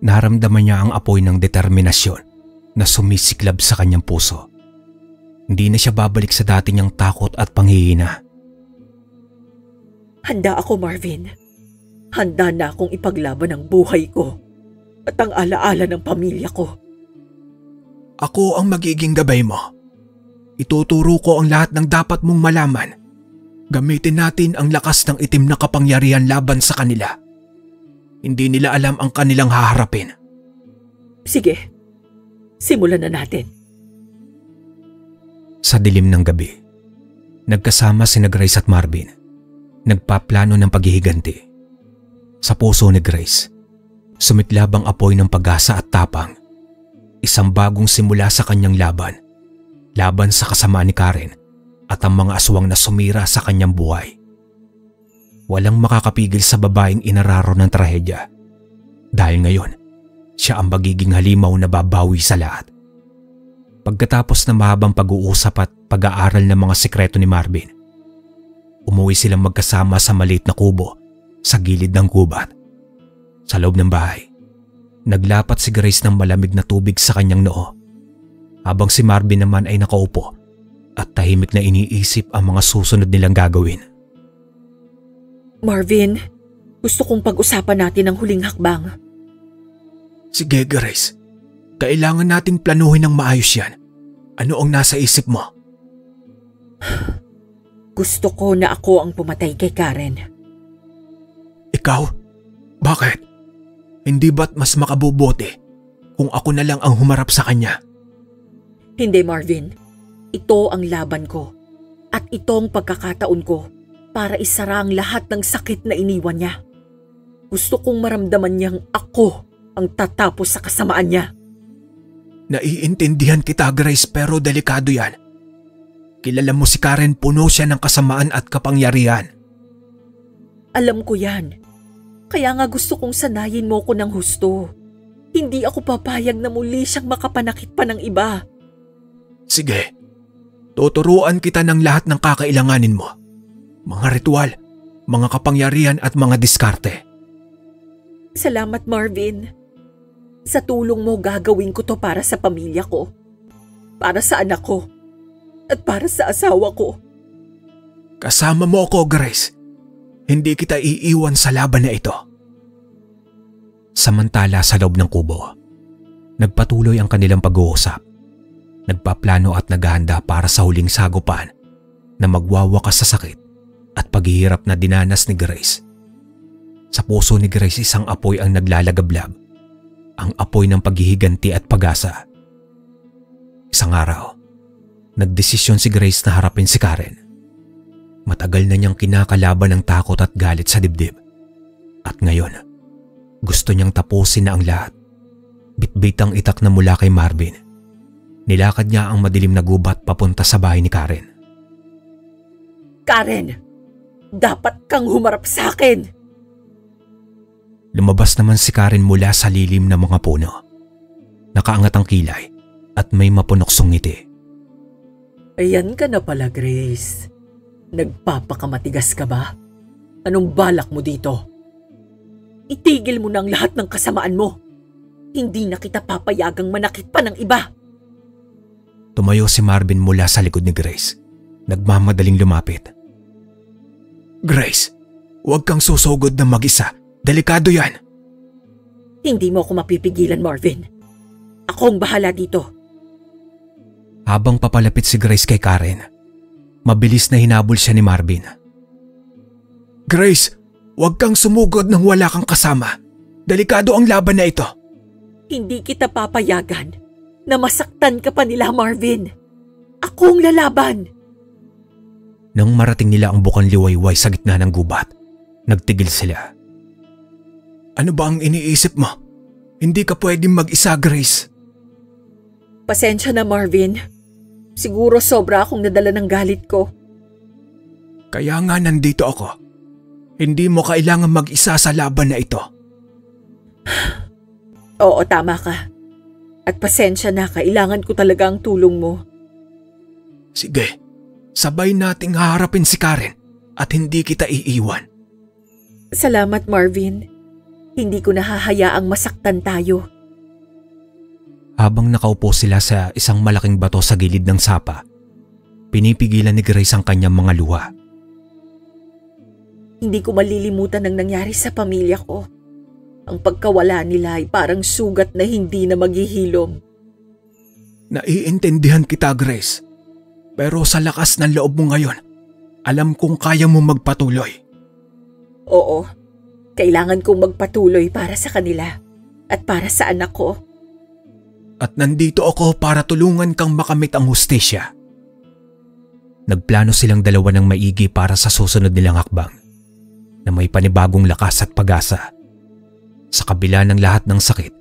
Naramdaman niya ang apoy ng determinasyon na sumisiklab sa kanyang puso. Hindi na siya babalik sa dati niyang takot at panghihina. Handa ako, Marvin. Handa na akong ipaglaban ang buhay ko at ang alaala ng pamilya ko. Ako ang magiging gabay mo. Ituturo ko ang lahat ng dapat mong malaman. Gamitin natin ang lakas ng itim na kapangyarihan laban sa kanila. Hindi nila alam ang kanilang haharapin. Sige, simulan na natin. Sa dilim ng gabi, nagkasama sina Grace at Marvin. Nagpaplano ng paghihiganti. Sa puso ni Grace, sumiklab ang apoy ng pag-asa at tapang. Isang bagong simula sa kanyang laban. Laban sa kasamaan ni Karen at ang mga aswang na sumira sa kanyang buhay. Walang makakapigil sa babaeng inararo ng trahedya. Dahil ngayon, siya ang magiging halimaw na babawi sa lahat. Pagkatapos ng mahabang pag-uusap at pag-aaral ng mga sikreto ni Marvin, umuwi silang magkasama sa maliit na kubo sa gilid ng gubat. Sa loob ng bahay, naglapat si Grace ng malamig na tubig sa kanyang noo, habang si Marvin naman ay nakaupo at tahimik na iniisip ang mga susunod nilang gagawin. Marvin, gusto kong pag-usapan natin ang huling hakbang. Sige Grace, kailangan nating planuhin ng maayos yan. Ano ang nasa isip mo? Gusto ko na ako ang pumatay kay Karen. Ikaw? Bakit? Hindi ba't mas makabubuti kung ako na lang ang humarap sa kanya? Hindi Marvin, ito ang laban ko at ito ang pagkakataon ko para isara ang lahat ng sakit na iniwan niya. Gusto kong maramdaman niyang ako ang tatapos sa kasamaan niya. Naiintindihan kita Grace pero delikado yan. Kilala mo si Karen, puno siya ng kasamaan at kapangyarihan. Alam ko yan. Kaya nga gusto kong sanayin mo ko ng husto. Hindi ako papayag na muli siyang makapanakit pa ng iba. Sige, tuturuan kita ng lahat ng kakailanganin mo. Mga ritual, mga kapangyarihan at mga diskarte. Salamat Marvin. Sa tulong mo gagawin ko to para sa pamilya ko, para sa anak ko, at para sa asawa ko. Kasama mo ako Grace. Hindi kita iiwan sa laban na ito. Samantala sa loob ng kubo, nagpatuloy ang kanilang pag-uusap. Nagpaplano at naghahanda para sa huling sagupan na magwawakas sa sakit at paghihirap na dinanas ni Grace. Sa puso ni Grace isang apoy ang naglalagablab. Ang apoy ng paghihiganti at pag-asa. Isang araw, nagdesisyon si Grace na harapin si Karen. Matagal na niyang kinakalaban ng takot at galit sa dibdib. At ngayon, gusto niyang tapusin na ang lahat. Bitbit ang itak na mula kay Marvin. Nilakad niya ang madilim na gubat papunta sa bahay ni Karen. Karen, dapat kang humarap sa akin. Lumabas naman si Karen mula sa lilim ng mga puno. Nakaangat ang kilay at may mapunoksong ngiti. Ayan ka na pala, Grace. Nagpapakamatigas ka ba? Anong balak mo dito? Itigil mo na ang lahat ng kasamaan mo. Hindi na kita papayagang manakit pa ng iba. Tumayo si Marvin mula sa likod ni Grace. Nagmamadaling lumapit. Grace, huwag kang susugod na mag-isa. Delikado yan. Hindi mo ako mapipigilan, Marvin. Ako ang bahala dito. Habang papalapit si Grace kay Karen, mabilis na hinabol siya ni Marvin. Grace, huwag kang sumugod nang wala kang kasama. Delikado ang laban na ito. Hindi kita papayagan na masaktan ka pa nila, Marvin. Ako ang lalaban. Nang marating nila ang bukang liwayway sa gitna ng gubat, nagtigil sila. Ano ba ang iniisip mo? Hindi ka pwedeng mag-isa, Grace. Pasensya na, Marvin. Siguro sobra akong nadala ng galit ko. Kaya nga nandito ako. Hindi mo kailangan mag-isa sa laban na ito. Oo, tama ka. At pasensya na, kailangan ko talaga ang tulong mo. Sige, sabay nating haharapin si Karen at hindi kita iiwan. Salamat, Marvin. Hindi ko nahahayaang masaktan tayo. Habang nakaupo sila sa isang malaking bato sa gilid ng sapa, pinipigilan ni Grace ang kanyang mga luha. Hindi ko malilimutan ang nangyari sa pamilya ko. Ang pagkawala nila ay parang sugat na hindi na maghihilom. Naiintindihan kita, Grace. Pero sa lakas ng loob mo ngayon, alam kong kaya mo magpatuloy. Oo, Kailangan kong magpatuloy para sa kanila at para sa anak ko. At nandito ako para tulungan kang makamit ang hustisya. Nagplano silang dalawa ng maigi para sa susunod nilang hakbang na may panibagong lakas at pag-asa. Sa kabila ng lahat ng sakit,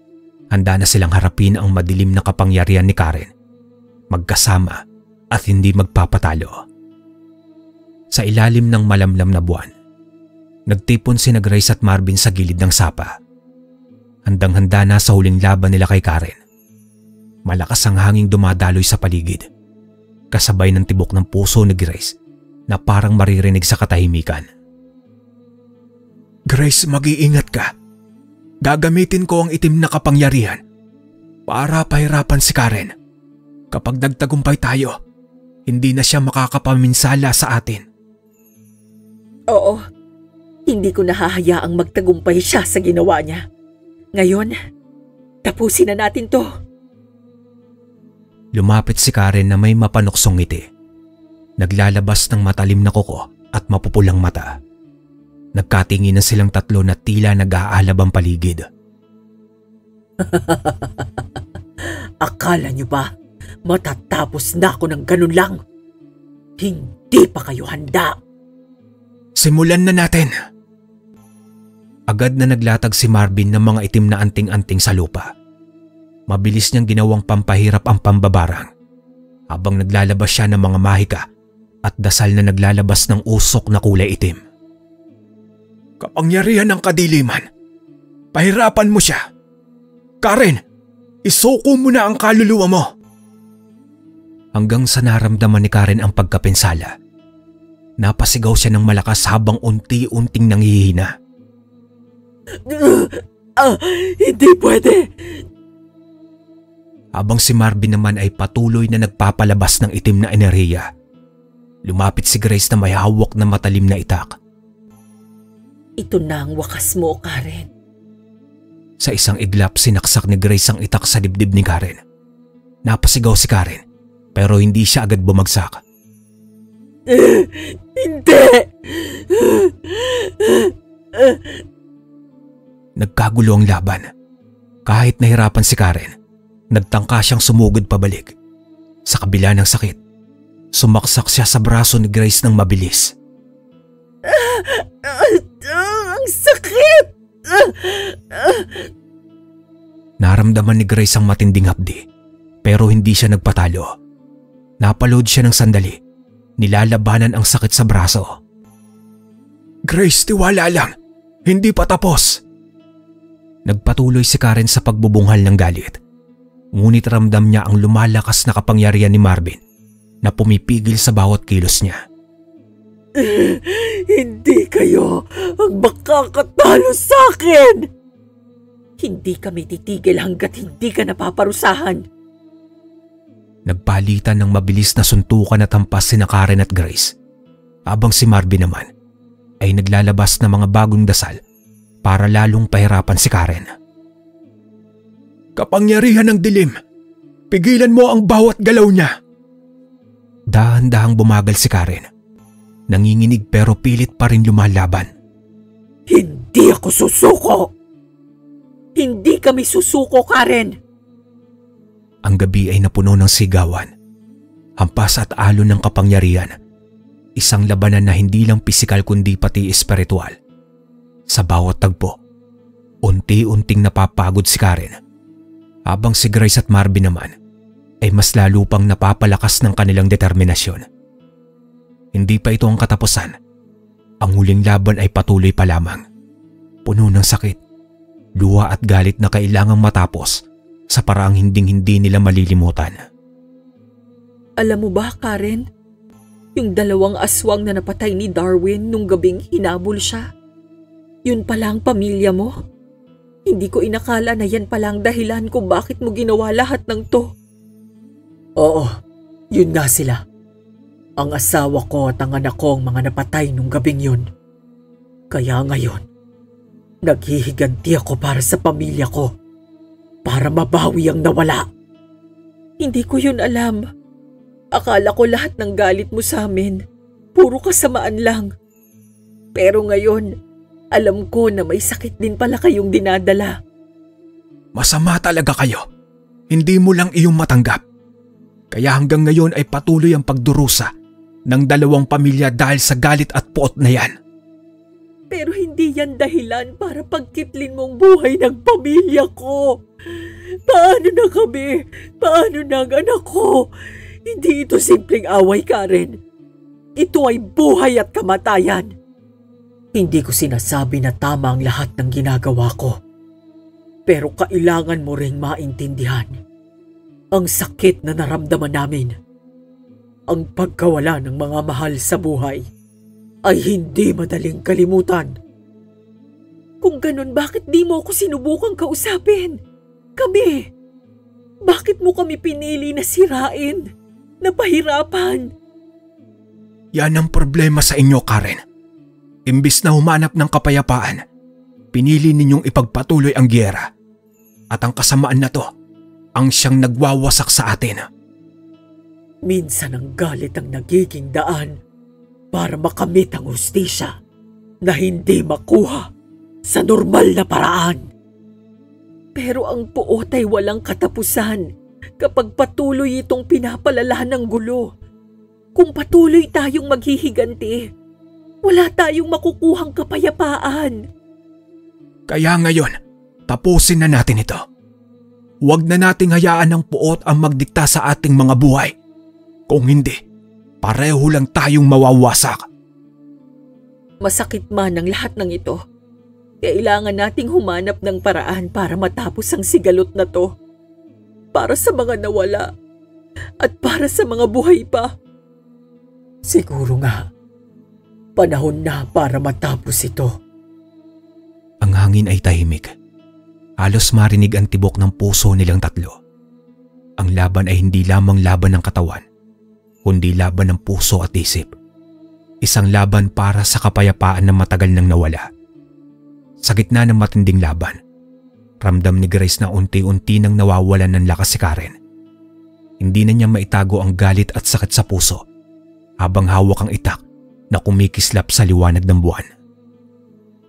handa na silang harapin ang madilim na kapangyarihan ni Karen, magkasama at hindi magpapatalo. Sa ilalim ng malamlam na buwan, nagtipon sina Grace at Marvin sa gilid ng sapa. Handang-handa na sa huling laban nila kay Karen. Malakas ang hanging dumadaloy sa paligid, kasabay ng tibok ng puso ni Grace na parang maririnig sa katahimikan. Grace, mag-iingat ka. Gagamitin ko ang itim na kapangyarihan para pahirapan si Karen. Kapag nagtagumpay tayo, hindi na siya makakapaminsala sa atin. Oo, hindi ko nahahayaang magtagumpay siya sa ginawa niya. Ngayon, tapusin na natin to. Lumapit si Karen na may mapanuksong ngiti. Naglalabas ng matalim na kuko at mapupulang mata. Nagkatingin na silang tatlo na tila nag-aalab ang paligid. Akala niyo ba matatapos na ako ng ganun lang? Hindi pa kayo handa. Simulan na natin! Agad na naglatag si Marvin ng mga itim na anting-anting sa lupa. Mabilis niyang ginawang pampahirap ang pambabarang habang naglalabas siya ng mga mahika at dasal na naglalabas ng usok na kulay itim. Kapangyarihan ng kadiliman, pahirapan mo siya. Karen, isuko mo na ang kaluluwa mo. Hanggang sa naramdaman ni Karen ang pagkapinsala, napasigaw siya ng malakas habang unti-unting nanghihina. Hindi pwede. Habang si Marvin naman ay patuloy na nagpapalabas ng itim na enerhiya, lumapit si Grace na may hawak na matalim na itak. Ito na ang wakas mo, Karen. Sa isang iglap, sinaksak ni Grace ang itak sa dibdib ni Karen. Napasigaw si Karen, pero hindi siya agad bumagsak. Hindi! Nagkagulo ang laban. Kahit nahirapan si Karen, nagtangka siyang sumugod pabalik. Sa kabila ng sakit, sumaksak siya sa braso ni Grace ng mabilis. Ang sakit! Naramdaman ni Grace ang matinding hapdi, pero hindi siya nagpatalo. Napalood siya ng sandali, nilalabanan ang sakit sa braso. Grace, tiwala lang, hindi pa tapos. Nagpatuloy si Karen sa pagbubunghal ng galit. Ngunit ramdam niya ang lumalakas na kapangyarihan ni Marvin na pumipigil sa bawat kilos niya. Hindi kayo ang makakatalo sa akin! Hindi kami titigil hanggat hindi ka napaparusahan. Nagpalitan ng mabilis na suntukan at hampas sina Karen at Grace, habang si Marvin naman ay naglalabas ng mga bagong dasal para lalong pahirapan si Karen. Kapangyarihan ng dilim, pigilan mo ang bawat galaw niya. Dahan-dahang bumagal si Karen. Nanginginig pero pilit pa rin lumalaban. Hindi ako susuko! Hindi kami susuko, Karen! Ang gabi ay napuno ng sigawan, hampas at alon ng kapangyarihan. Isang labanan na hindi lang pisikal kundi pati espiritual. Sa bawat tagpo, unti-unting napapagod si Karen, habang si Grace at Marvin naman ay mas lalo pang napapalakas ng kanilang determinasyon. Hindi pa ito ang katapusan. Ang huling laban ay patuloy pa lamang. Puno ng sakit, luha at galit na kailangang matapos sa paraang hinding-hindi nila malilimutan. Alam mo ba, Karen? Yung 2 aswang na napatay ni Darwin nung gabing hinabol siya. Yun pala ang pamilya mo. Hindi ko inakala na yan pala ang dahilan kung bakit mo ginawa lahat ng to. Oo, yun nga sila. Ang asawa ko at ang anak ko ang mga napatay nung gabing yun. Kaya ngayon, naghihiganti ako para sa pamilya ko. Para mabawi ang nawala. Hindi ko yun alam. Akala ko lahat ng galit mo sa amin, puro kasamaan lang. Pero ngayon, Alam ko na may sakit din pala kayong dinadala. Masama talaga kayo. Hindi mo lang iyong matanggap. Kaya hanggang ngayon ay patuloy ang pagdurusa ng dalawang pamilya dahil sa galit at puot na yan. Pero hindi yan dahilan para pagkitlin mong buhay ng pamilya ko. Paano na kami? Paano na ang anak ko? Hindi ito simpleng away, Karen. Ito ay buhay at kamatayan. Hindi ko sinasabi na tama ang lahat ng ginagawa ko. Pero kailangan mo ring maintindihan ang sakit na naramdaman namin. Ang pagkawala ng mga mahal sa buhay ay hindi madaling kalimutan. Kung ganun, bakit di mo ako sinubukang kausapin? Kami. Bakit mo kami pinili na sirain? Na pahirapan? Yan ang problema sa inyo, Karen. Imbis na humanap ng kapayapaan, pinili ninyong ipagpatuloy ang giyera. At ang kasamaan na to, ang siyang nagwawasak sa atin. Minsan ang galit ang nagiging daan para makamit ang hustisya na hindi makuha sa normal na paraan. Pero ang puot ay walang katapusan kapag patuloy itong pinapalala ng gulo. Kung patuloy tayong maghihiganti, wala tayong makukuhang kapayapaan. Kaya ngayon, tapusin na natin ito. Huwag na nating hayaan ng puot ang magdikta sa ating mga buhay. Kung hindi, pareho lang tayong mawawasak. Masakit man ang lahat ng ito. Kailangan nating humanap ng paraan para matapos ang sigalot na to. Para sa mga nawala at para sa mga buhay pa. Siguro nga, panahon na para matapos ito. Ang hangin ay tahimik. Halos marinig ang tibok ng puso nilang tatlo. Ang laban ay hindi lamang laban ng katawan, kundi laban ng puso at isip. Isang laban para sa kapayapaan na matagal nang nawala. Sa gitna ng matinding laban, ramdam ni Grace na unti-unti nang nawawalan ng lakas si Karen. Hindi na niya maitago ang galit at sakit sa puso habang hawak ang itak na kumikislap sa liwanag ng buwan.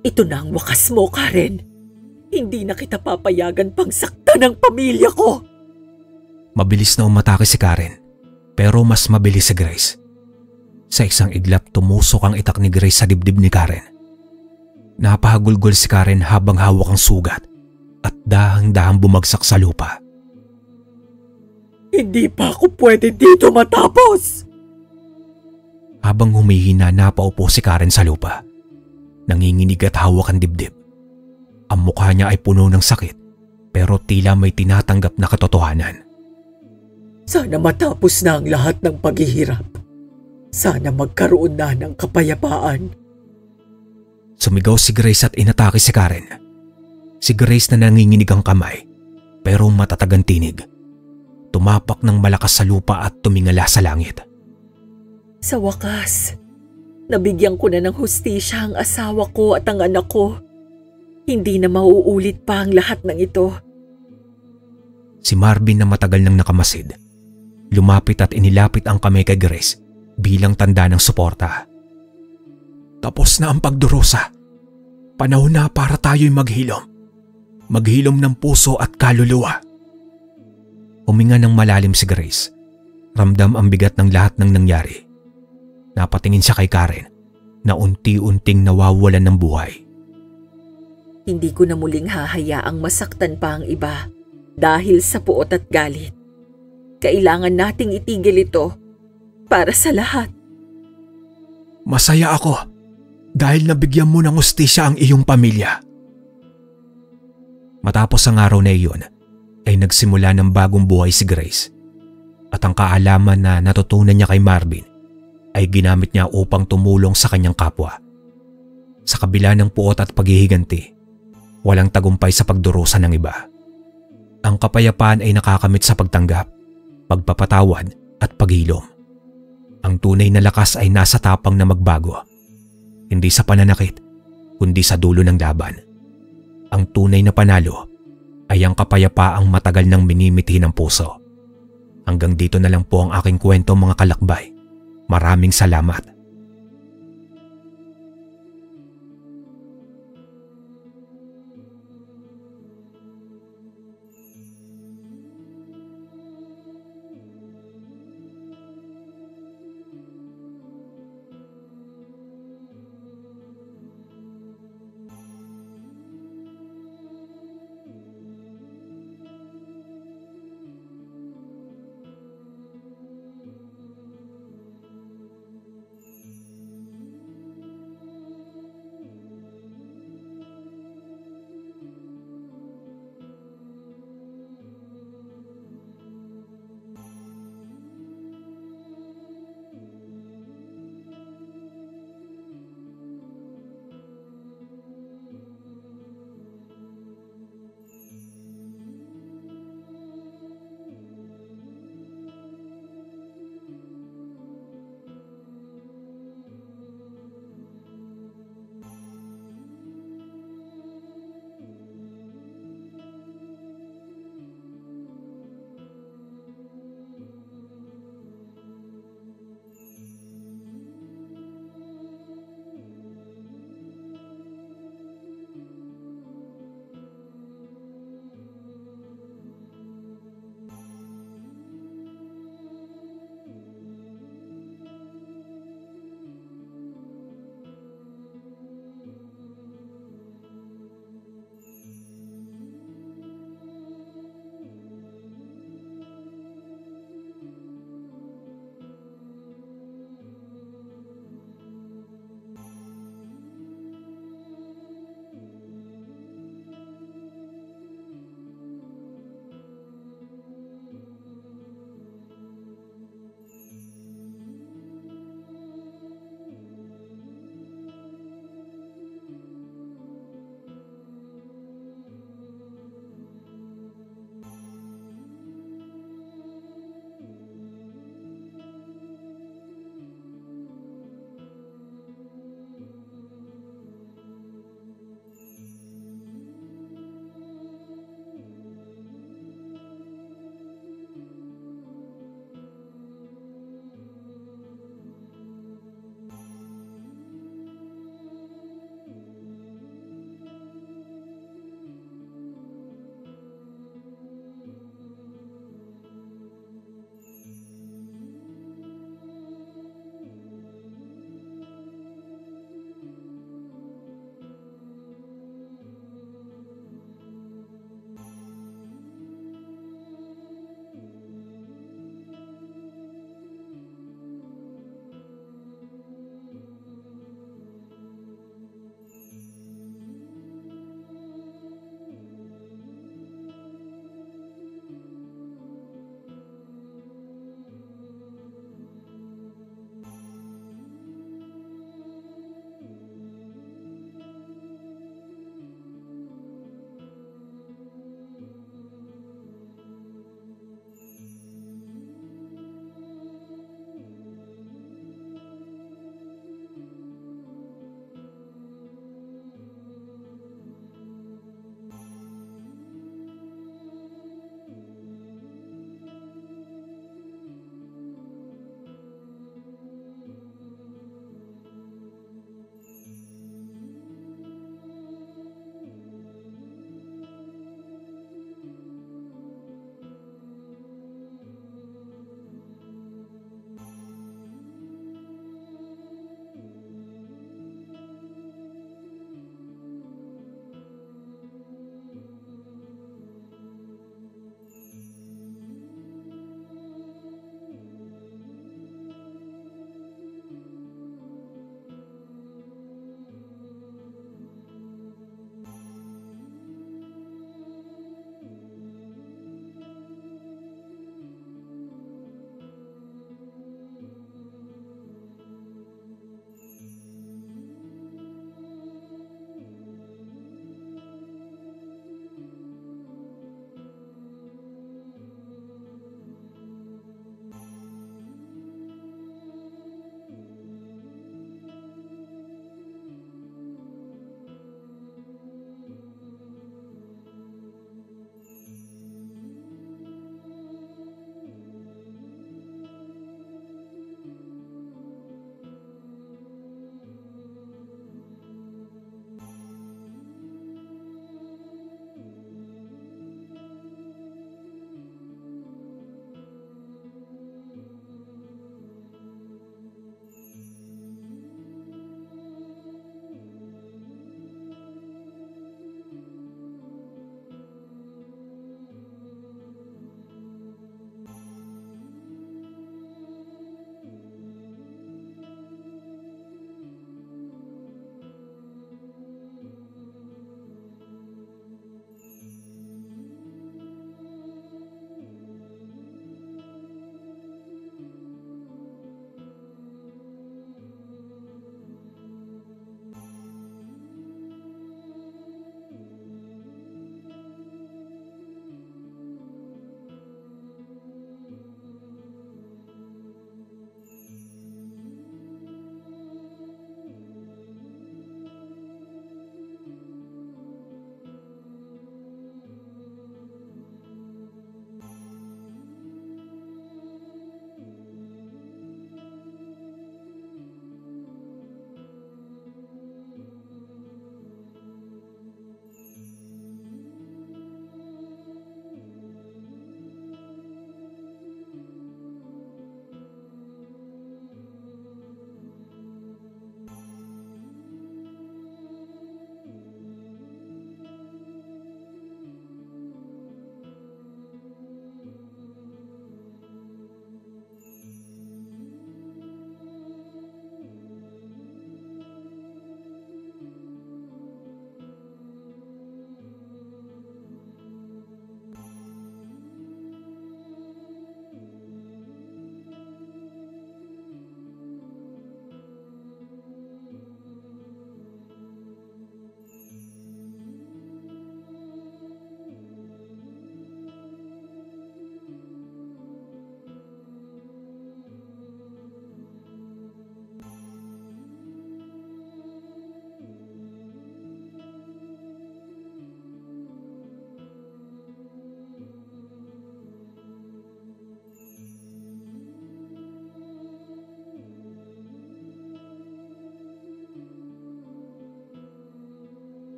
Ito na ang wakas mo, Karen. Hindi na kita papayagan pang saktan ng pamilya ko. Mabilis na umatake si Karen, pero mas mabilis si Grace. Sa isang iglap tumusok ang itak ni Grace sa dibdib ni Karen. Napahagulgol si Karen habang hawak ang sugat at dahang-dahang bumagsak sa lupa. Hindi pa ako pwede dito matapos! Habang humihina, napaupo si Karen sa lupa. Nanginginig at hawak ang dibdib. Ang mukha niya ay puno ng sakit, pero tila may tinatanggap na katotohanan. Sana matapos na ang lahat ng paghihirap. Sana magkaroon na ng kapayapaan. Sumigaw si Grace at inatake si Karen. Si Grace na nanginginig ang kamay, pero matatag ang tinig. Tumapak ng malakas sa lupa at tumingala sa langit. Sa wakas, nabigyan ko na ng hustisya ang asawa ko at ang anak ko. Hindi na mauulit pa ang lahat ng ito. Si Marvin na matagal nang nakamasid, lumapit at inilapit ang kamay kay Grace bilang tanda ng suporta. Tapos na ang pagdurusa. Panahon na para tayo'y maghilom. Maghilom ng puso at kaluluwa. Huminga ng malalim si Grace. Ramdam ang bigat ng lahat ng nangyari. Napatingin siya kay Karen na unti-unting nawawalan ng buhay. Hindi ko na muling hahayaang masaktan pa ang iba dahil sa puot at galit. Kailangan nating itigil ito para sa lahat. Masaya ako dahil nabigyan mo ng hustisya ang iyong pamilya. Matapos ang araw na iyon, ay nagsimula ng bagong buhay si Grace. At ang kaalaman na natutunan niya kay Marvin ay ginamit niya upang tumulong sa kanyang kapwa. Sa kabila ng puot at paghihiganti, walang tagumpay sa pagdurusa ng iba. Ang kapayapaan ay nakakamit sa pagtanggap, pagpapatawad at paghilom. Ang tunay na lakas ay nasa tapang na magbago. Hindi sa pananakit, kundi sa dulo ng laban. Ang tunay na panalo ay ang kapayapaang matagal nang minimithi ng puso. Hanggang dito na lang po ang aking kwento, mga kalakbay. Maraming salamat.